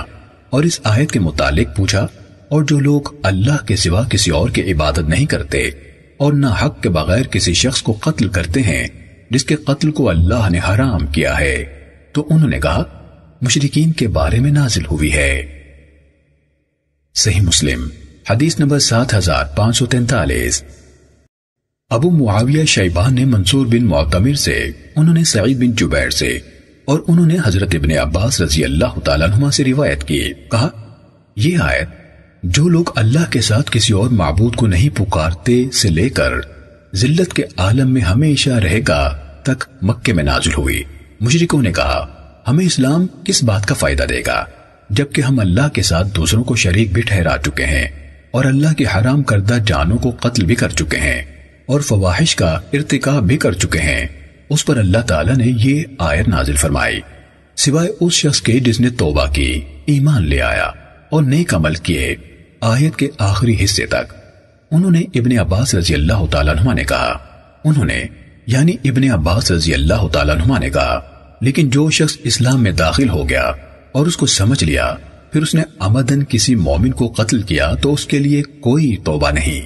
اور اس آیت کے متعلق پوچھا اور جو لوگ اللہ کے سوا کسی اور کی عبادت نہیں کرتے اور نہ حق کے بغیر کسی شخص کو قتل کرتے ہیں جس کے قتل کو اللہ نے حرام کیا ہے، تو انہوں نے کہا مشرکین کے بارے میں نازل ہوئی ہے۔ صحیح مسلم حدیث نمبر 7543۔ ابو معاویہ شیبان نے منصور بن معتمر سے، انہوں نے سعید بن جبیر سے، اور انہوں نے حضرت ابن عباس رضی اللہ تعالیٰ عنہما سے روایت کی، کہا یہ آیت جو لوگ اللہ کے ساتھ کسی اور معبود کو نہیں پکارتے سے لے کر ذلت کے عالم میں ہمیشہ رہے گا تک مکے میں نازل ہوئی۔ مشرکوں نے کہا ہمیں اسلام کس بات کا فائدہ دے گا جبکہ ہم اللہ کے ساتھ دوسروں کو شریک بھی ٹھہرا چکے ہیں اور اللہ کے حرام کردہ جانوں کو قتل بھی کر چکے ہیں اور فواحش کا ارتکاب بھی کر چکے ہیں۔ اس پر اللہ تعالیٰ نے یہ آیت نازل فرمائی، سوائے اس شخص کے جس نے توبہ کی، ایمان لے آیا اور نیک عمل کیے، آیت کے آخری حصے تک۔ انہوں نے ابن عباس رضی اللہ تعالیٰ عنہ نے کہا، انہوں نے یعنی ابن عباس رضی اللہ تعالیٰ عنہ نے کہا لیکن جو شخص اسلام میں داخل ہو گیا اور اس کو سمجھ لیا پھر اس نے عمدن کسی مومن کو قتل کیا تو اس کے لیے کوئی توبہ نہیں۔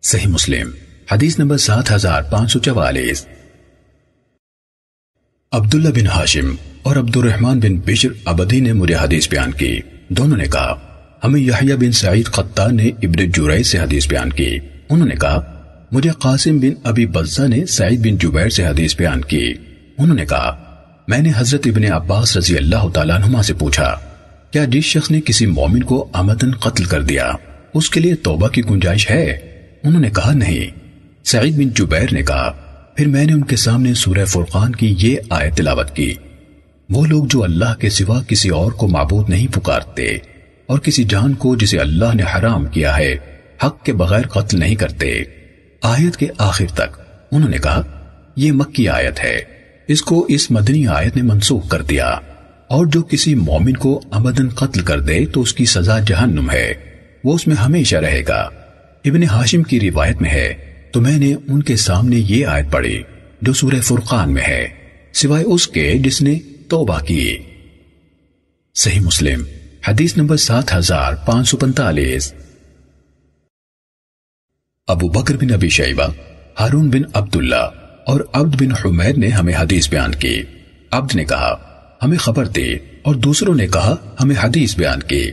صحیح مسلم حدیث نمبر 7544۔ عبداللہ بن ہاشم اور عبد الرحمن بن بشر عبدی نے مجھے حدیث بیان کی، دونوں نے کہا ہمیں یحییٰ بن سعید قطان نے ابن جریج سے حدیث بیان کی، انہوں نے کہا مجھے قاسم بن ابی بزہ نے سعید بن جبیر سے حدیث بیان کی، انہوں نے کہا میں نے حضرت ابن عباس رضی اللہ تعالیٰ عنہما سے پوچھا کیا جس شخص نے کسی مومن کو عمدن قتل کر دیا اس کے لیے توبہ کی گنجائش ہے؟ انہوں نے کہا نہیں۔ سعید بن جبیر نے کہا پھر میں نے ان کے سامنے سورہ فرقان کی یہ آیت تلاوت کی، وہ لوگ جو اللہ کے سوا کسی اور کو معبود نہیں پکارتے اور کسی جان کو جسے اللہ نے حرام کیا ہے حق کے بغیر قتل نہیں کرتے، آیت کے آخر تک۔ انہوں نے کہا یہ مکی آیت ہے، اس کو اس مدنی آیت نے منسوخ کر دیا، اور جو کسی مومن کو عمدن قتل کر دے تو اس کی سزا جہنم ہے، وہ اس میں ہمیشہ رہے گا۔ ابن ہاشم کی روایت میں ہے تو میں نے ان کے سامنے یہ آیت پڑھی جو سورہ فرقان میں ہے، سوائے اس کے جس نے توبہ کی۔ صحیح مسلم حدیث نمبر 7545۔ ابو بکر بن ابی شیبہ، ہارون بن عبداللہ اور عبد بن حمید نے ہمیں حدیث بیان کی۔ عبد نے کہا ہمیں خبر دی اور دوسروں نے کہا ہمیں حدیث بیان کی۔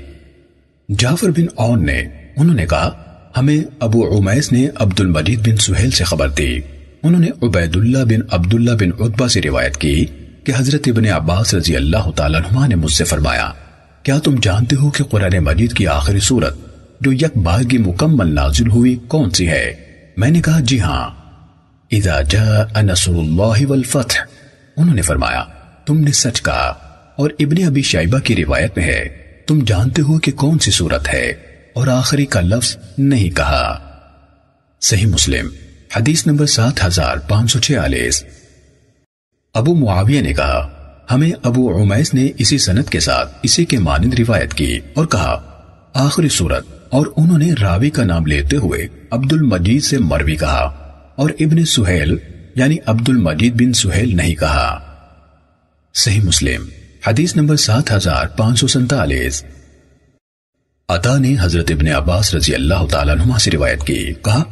جعفر بن عون نے، انہوں نے کہا ہمیں ابو عمیس نے عبد المجید بن سہیل سے خبر دی، انہوں نے عبید اللہ بن عبداللہ بن عتبہ سے روایت کی کہ حضرت ابن عباس رضی اللہ تعالیٰ عنہ نے مجھ سے فرمایا کیا تم جانتے ہو کہ قرآن مجید کی آخری سورت جو یک بارگی مکمل نازل ہوئی کون سی ہے؟ میں نے کہا جی ہاں، اذا جاء نصر اللہ والفتح۔ انہوں نے فرمایا تم نے سچ کہا، اور ابن ابی شیبہ کی روایت میں ہے تم جانتے ہو کہ کون سی سورت ہے، اور آخری کا لفظ نہیں کہا۔ صحیح مسلم حدیث نمبر 7546۔ ابو معاویہ نے کہا ہمیں ابو عمیس نے اسی سند کے ساتھ اسی کے مانند روایت کی اور کہا آخری سورت، اور انہوں نے راوی کا نام لیتے ہوئے عبد المجید سے مروی کہا۔ اور ابن سہیل یعنی عبد المجید بن سہیل نہیں کہا۔ صحیح مسلم حدیث نمبر 7547۔ عطا نے حضرت ابن عباس رضی اللہ تعالیٰ عنہما سے روایت کی، کہا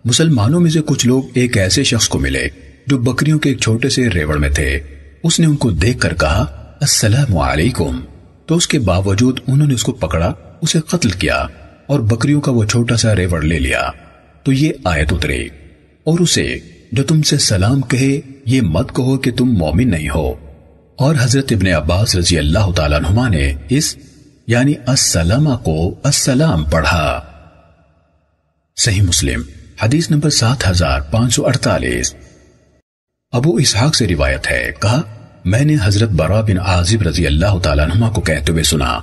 مسلمانوں میں سے کچھ لوگ ایک ایسے شخص کو ملے جو بکریوں کے ایک چھوٹے سے ریوڑ میں تھے۔ اس نے ان کو دیکھ کر کہا السلام علیکم، تو اس کے باوجود انہوں نے اس کو پکڑا، اسے قتل کیا اور بکریوں کا وہ چھوٹا سا ریوڑ لے لیا۔ تو یہ آیت اتری، اور اسے جو تم سے سلام کہے یہ مت کہو کہ تم مومن نہیں ہو۔ اور حضرت ابن عباس رضی اللہ تعالیٰ عنہما نے اس یعنی السلام کو السلام پڑھا۔ صحیح مسلم حدیث نمبر 7548۔ ابو اسحاق سے روایت ہے، کہا میں نے حضرت برا بن عازب رضی اللہ تعالیٰ عنہما کو کہتے ہوئے سنا،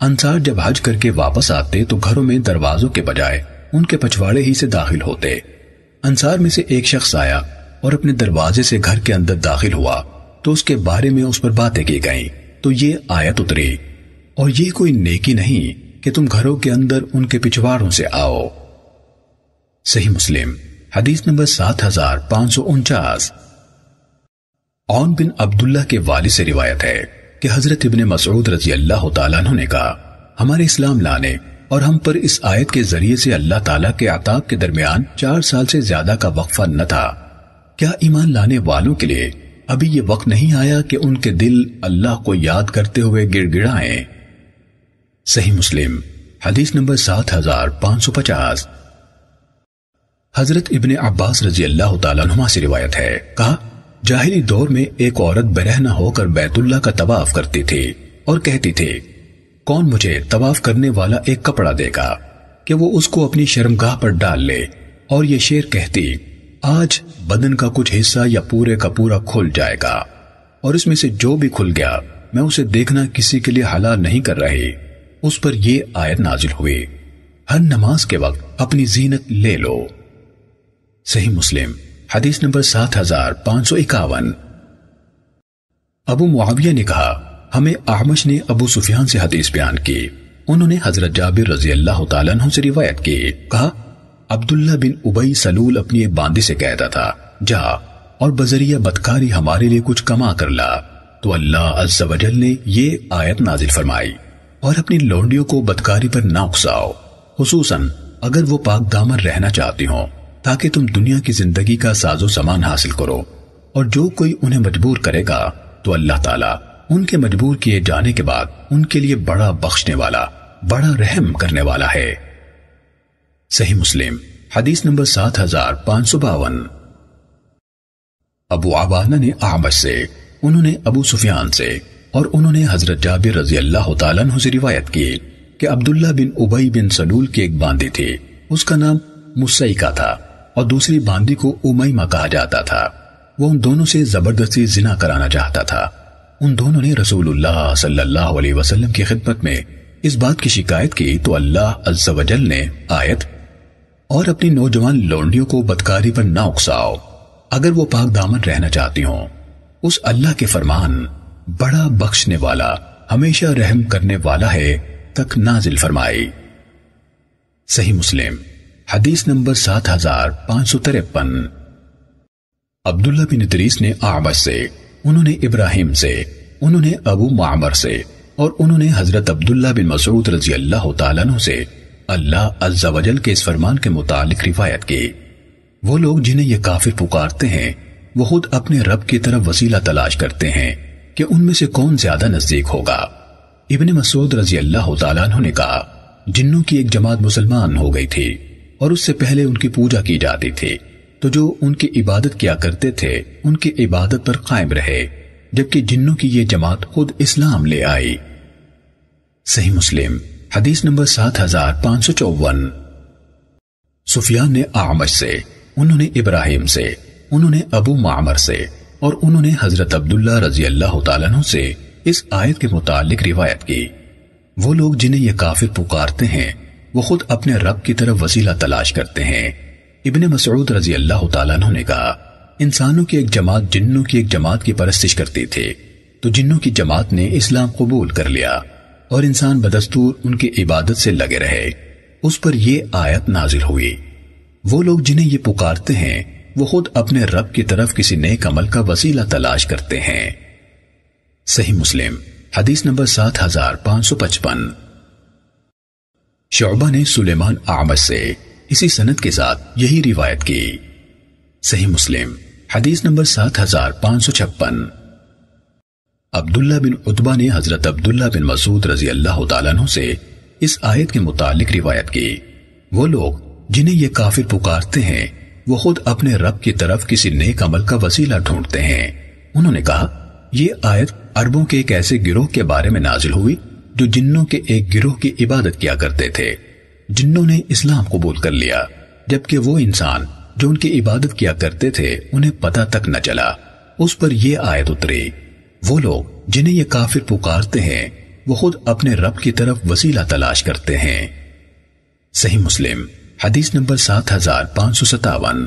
انصار جب حج کر کے واپس آتے تو گھروں میں دروازوں کے بجائے ان کے پچھواڑے ہی سے داخل ہوتے۔ انصار میں سے ایک شخص آیا اور اپنے دروازے سے گھر کے اندر داخل ہوا تو اس کے بارے میں اس پر باتیں کی گئیں، تو یہ آیت اتری، اور یہ کوئی نیکی نہیں کہ تم گھروں کے اندر ان کے پچھواڑوں سے آؤ۔ صحیح مسلم حدیث نمبر 7549۔ عون بن عبداللہ کے والد سے روایت ہے کہ حضرت ابن مسعود رضی اللہ تعالیٰ عنہ نے کہا ہمارے اسلام لانے اور ہم پر اس آیت کے ذریعے سے اللہ تعالیٰ کے عطاب کے درمیان 4 سال سے زیادہ کا وقفہ نہ تھا۔ کیا ایمان لانے والوں کے لیے ابھی یہ وقت نہیں آیا کہ ان کے دل اللہ کو یاد کرتے ہوئے گڑ گڑائیں؟ صحیح مسلم حدیث نمبر 7550۔ حضرت ابن عباس رضی اللہ تعالیٰ عنہما سے روایت ہے، کہا جاہلی دور میں ایک عورت برہنہ ہو کر بیت اللہ کا طواف کرتی تھی اور کہتی تھی کون مجھے طواف کرنے والا ایک کپڑا دے گا کہ وہ اس کو اپنی شرمگاہ پر ڈال لے، اور یہ شعر کہتی آج بدن کا کچھ حصہ یا پورے کا پورا کھل جائے گا، اور اس میں سے جو بھی کھل گیا میں اسے دیکھنا کسی کے لیے حلال نہیں کر رہی۔ اس پر یہ آیت نازل ہوئی، ہر نماز کے وقت اپنی زینت لے لو۔ صحیح مسلم حدیث نمبر 7551۔ ابو معاویہ نے کہا ہمیں اعمش نے ابو سفیان سے حدیث بیان کی، انہوں نے حضرت جابر رضی اللہ تعالیٰ عنہ سے روایت کی، کہا عبداللہ بن ابی سلول اپنی ایک باندی سے کہتا تھا جا اور بذریعہ بدکاری ہمارے لیے کچھ کما کر لا، تو اللہ عز و جل نے یہ آیت نازل فرمائی اور اپنی لونڈیوں کو بدکاری پر نہ اکساؤ، خصوصاً اگر وہ پاک دامن رہنا چاہتی ہوں، تاکہ تم دنیا کی زندگی کا ساز و سامان حاصل کرو، اور جو کوئی انہیں مجبور کرے گا تو اللہ تعالیٰ ان کے مجبور کیے جانے کے بعد ان کے لیے بڑا بخشنے والا، بڑا رحم کرنے والا ہے۔ صحیح مسلم حدیث نمبر 7552۔ ابو عوانہ نے اعمش سے، انہوں نے ابو سفیان سے، اور انہوں نے حضرت جابر رضی اللہ تعالیٰ عنہ سے روایت کی کہ عبداللہ بن ابی بن سلول کی ایک باندی تھی، اس کا نام مسیکہ تھا اور دوسری باندی کو امیمہ کہا جاتا تھا۔ وہ ان دونوں سے زبردستی زنا کرانا چاہتا تھا۔ ان دونوں نے رسول اللہ صلی اللہ علیہ وسلم کی خدمت میں اس بات کی شکایت کی تو اللہ عز و جل نے آیت اور اپنی نوجوان لونڈیوں کو بدکاری پر نہ اکساؤ اگر وہ پاک دامن رہنا چاہتی ہوں، اس اللہ کے فرمان بڑا بخشنے والا، ہمیشہ رحم کرنے والا ہے تک نازل فرمائی۔ صحیح مسلم حدیث نمبر 7553۔ عبداللہ بن ادریس نے اعمش سے، انہوں نے ابراہیم سے، انہوں نے ابو معمر سے، اور انہوں نے حضرت عبداللہ بن مسعود رضی اللہ تعالیٰ عنہ سے اللہ عز و جل کے اس فرمان کے متعلق روایت کی، وہ لوگ جنہیں یہ کافر پکارتے ہیں وہ خود اپنے رب کی طرف وسیلہ تلاش کرتے ہیں کہ ان میں سے کون زیادہ نزدیک ہوگا۔ ابن مسعود رضی اللہ تعالیٰ عنہ نے کہا جنوں کی ایک جماعت مسلمان ہو گئی تھی اور اس سے پہلے ان کی پوجا کی جاتی تھی، تو جو ان کی عبادت کیا کرتے تھے ان کی عبادت پر قائم رہے، جبکہ جنوں کی یہ جماعت خود اسلام لے آئی۔ صحیح مسلم حدیث نمبر 7554۔ سفیان نے اعمش سے، انہوں نے ابراہیم سے، انہوں نے ابو معمر سے، اور انہوں نے حضرت عبداللہ رضی اللہ تعالیٰ عنہ سے اس آیت کے متعلق روایت کی، وہ لوگ جنہیں یہ کافر پکارتے ہیں وہ خود اپنے رب کی طرف وسیلہ تلاش کرتے ہیں۔ ابن مسعود رضی اللہ تعالیٰ عنہ نے کہا انسانوں کی ایک جماعت جنوں کی ایک جماعت کی پرستش کرتی تھی، تو جنوں کی جماعت نے اسلام قبول کر لیا اور انسان بدستور ان کی عبادت سے لگے رہے۔ اس پر یہ آیت نازل ہوئی، وہ لوگ جنہیں یہ پکارتے ہیں وہ خود اپنے رب کی طرف کسی نیک عمل کا وسیلہ تلاش کرتے ہیں۔ صحیح مسلم حدیث نمبر 7555۔ شعبہ نے سلیمان اعمش سے اسی سند کے ساتھ یہی روایت کی۔ صحیح مسلم حدیث نمبر 7556۔ عبداللہ بن عتبہ نے حضرت عبداللہ بن مسعود رضی اللہ تعالیٰ عنہ سے اس آیت کے متعلق روایت کی۔ وہ لوگ جنہیں یہ کافر پکارتے ہیں وہ خود اپنے رب کی طرف کسی نیک عمل کا وسیلہ ڈھونڈتے ہیں۔ انہوں نے کہا یہ آیت عربوں کے ایک ایسے گروہ کے بارے میں نازل ہوئی جو جنوں کے ایک گروہ کی عبادت کیا کرتے تھے۔ جنوں نے اسلام قبول کر لیا جبکہ وہ انسان جو ان کی عبادت کیا کرتے تھے انہیں پتہ تک نہ چلا۔ اس پر یہ آیت اتری، وہ لوگ جنہیں یہ کافر پکارتے ہیں وہ خود اپنے رب کی طرف وسیلہ تلاش کرتے ہیں۔ صحیح مسلم حدیث نمبر 7557۔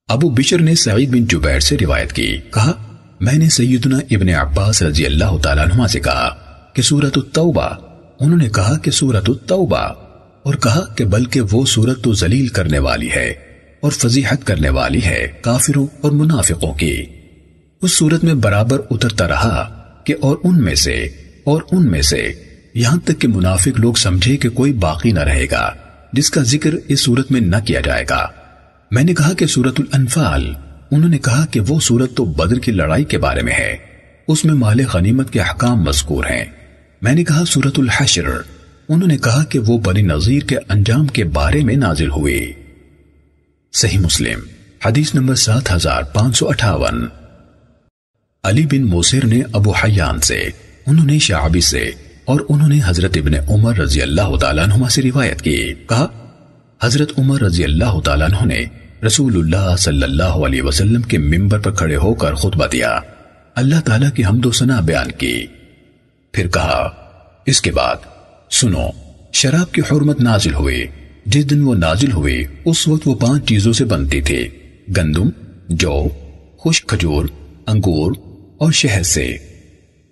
ابو بشر نے سعید بن جبیر سے روایت کی، کہا میں نے سیدنا ابن عباس رضی اللہ تعالیٰ عنہ سے کہا کہ سورۃ التوبہ۔ انہوں نے کہا کہ سورۃ التوبہ، اور کہا کہ بلکہ وہ سورت تو ذلیل کرنے والی ہے اور فضیحت کرنے والی ہے کافروں اور منافقوں کی۔ اس سورت میں برابر اترتا رہا کہ اور ان میں سے یہاں تک کہ منافق لوگ سمجھے کہ کوئی باقی نہ رہے گا جس کا ذکر اس سورت میں نہ کیا جائے گا۔ میں نے کہا کہ سورۃ الانفال۔ انہوں نے کہا کہ وہ سورت تو بدر کی لڑائی کے بارے میں ہے، اس میں مال غنیمت کے احکام مذکور ہیں۔ میں نے کہا سورۃ الحشر۔ انہوں نے کہا کہ وہ بنی نذیر کے انجام کے بارے میں نازل ہوئی۔ صحیح مسلم حدیث نمبر 7558۔ علی بن موسر نے ابو حیان سے، انہوں نے شعبی سے، اور انہوں نے حضرت ابن عمر رضی اللہ تعالیٰ عنہ سے روایت کی، کہا حضرت عمر رضی اللہ تعالیٰ عنہ نے رسول اللہ صلی اللہ علیہ وسلم کے منبر پر کھڑے ہو کر خطبہ دیا، اللہ تعالیٰ کی حمد و ثنا بیان کی، پھر کہا اس کے بعد سنو، شراب کی حرمت نازل ہوئی۔ جس دن وہ نازل ہوئی اس وقت وہ 5 چیزوں سے بنتی تھی، گندم، جو، خشک کھجور، انگور اور شہد سے۔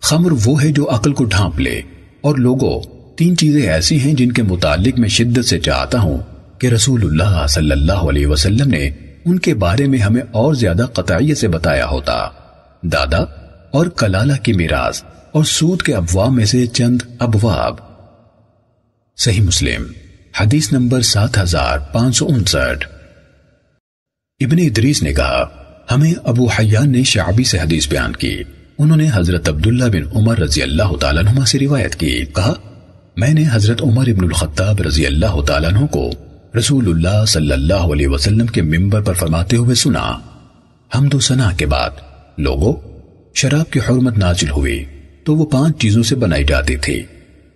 خمر وہ ہے جو عقل کو ڈھانپ لے، اور لوگوں 3 چیزیں ایسی ہیں جن کے متعلق میں شدت سے چاہتا ہوں کہ رسول اللہ صلی اللہ علیہ وسلم نے ان کے بارے میں ہمیں اور زیادہ قطعیت سے بتایا ہوتا، دادا اور کلالہ کی میراث اور سود کے ابواب میں سے چند ابواب۔ صحیح مسلم حدیث نمبر 7559۔ ابن ادریس نے کہا ہمیں ابو حیان نے شعبی سے حدیث بیان کی، انہوں نے حضرت عبداللہ بن عمر رضی اللہ تعالیٰ عنہ سے روایت کی، کہا میں نے حضرت عمر ابن الخطاب رضی اللہ تعالیٰ عنہ کو رسول اللہ صلی اللہ علیہ وسلم کے منبر پر فرماتے ہوئے سنا، حمد و ثنا کے بعد لوگوں شراب کی حرمت نازل ہوئی تو وہ 5 چیزوں سے بنائی جاتی تھی،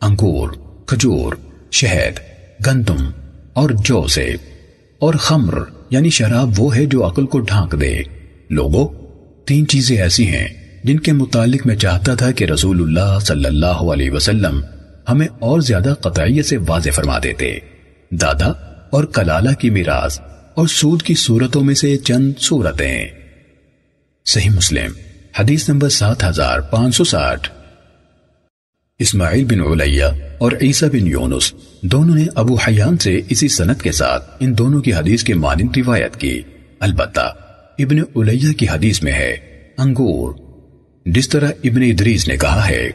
انگور، کھجور، شہد، گندم اور جو سے، اور خمر یعنی شراب وہ ہے جو عقل کو ڈھانک دے۔ لوگوں 3 چیزیں ایسی ہیں جن کے متعلق میں چاہتا تھا کہ رسول اللہ صلی اللہ علیہ وسلم ہمیں اور زیادہ قطعیت سے واضح فرما دیتے، دادا اور کلالہ کی میراث اور سود کی صورتوں میں سے چند صورتیں۔ صحیح مسلم حدیث نمبر 7560۔ اسماعیل بن علیہ اور عیسیٰ بن یونس دونوں نے ابو حیان سے اسی سند کے ساتھ ان دونوں کی حدیث کے مانند روایت کی، البتہ ابن علیہ کی حدیث میں ہے انگور جس طرح ابن ادریس نے کہا ہے،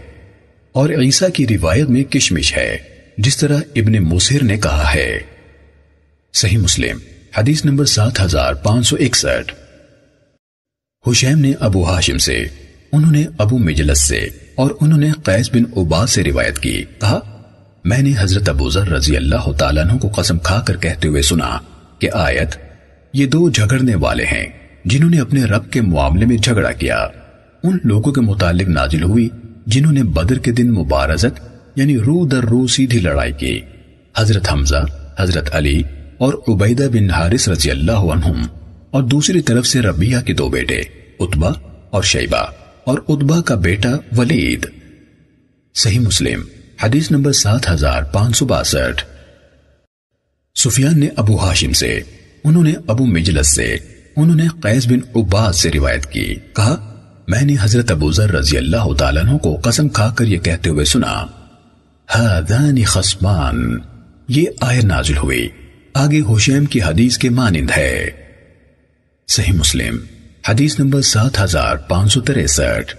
اور عیسیٰ کی روایت میں کشمش ہے جس طرح ابن موسر نے کہا ہے۔ صحیح مسلم حدیث نمبر 7561۔ حشیم نے ابو ہاشم سے، انہوں نے ابو مجلس سے، اور انہوں نے قیس بن عباد سے روایت کی، کہا میں نے حضرت ابو ذر رضی اللہ تعالیٰ عنہ کو قسم کھا کر کہتے ہوئے سنا کہ آیت یہ 2 جھگڑنے والے ہیں جنہوں نے اپنے رب کے معاملے میں جھگڑا کیا، ان لوگوں کے متعلق نازل ہوئی جنہوں نے بدر کے دن مبارزت یعنی رو در رو سیدھی لڑائی کی، حضرت حمزہ، حضرت علی اور عبیدہ بن حارث رضی اللہ عنہم، اور دوسری طرف سے ربیعہ کے 2 بیٹے عتبہ اور شیبہ، اور عتبہ کا بیٹا ولید۔ صحیح مسلم حدیث نمبر 7562۔ سفیان نے ابو ہاشم سے، انہوں نے ابو مجلس سے، انہوں نے قیس بن عباد سے روایت کی، کہا میں نے حضرت ابو ذر رضی اللہ تعالیٰ عنہ کو قسم کھا کر یہ کہتے ہوئے سنا، ہذان خصمان، یہ آیت نازل ہوئی، آگے حشیم کی حدیث کے مانند ہے۔ صحیح مسلم حدیث نمبر 7563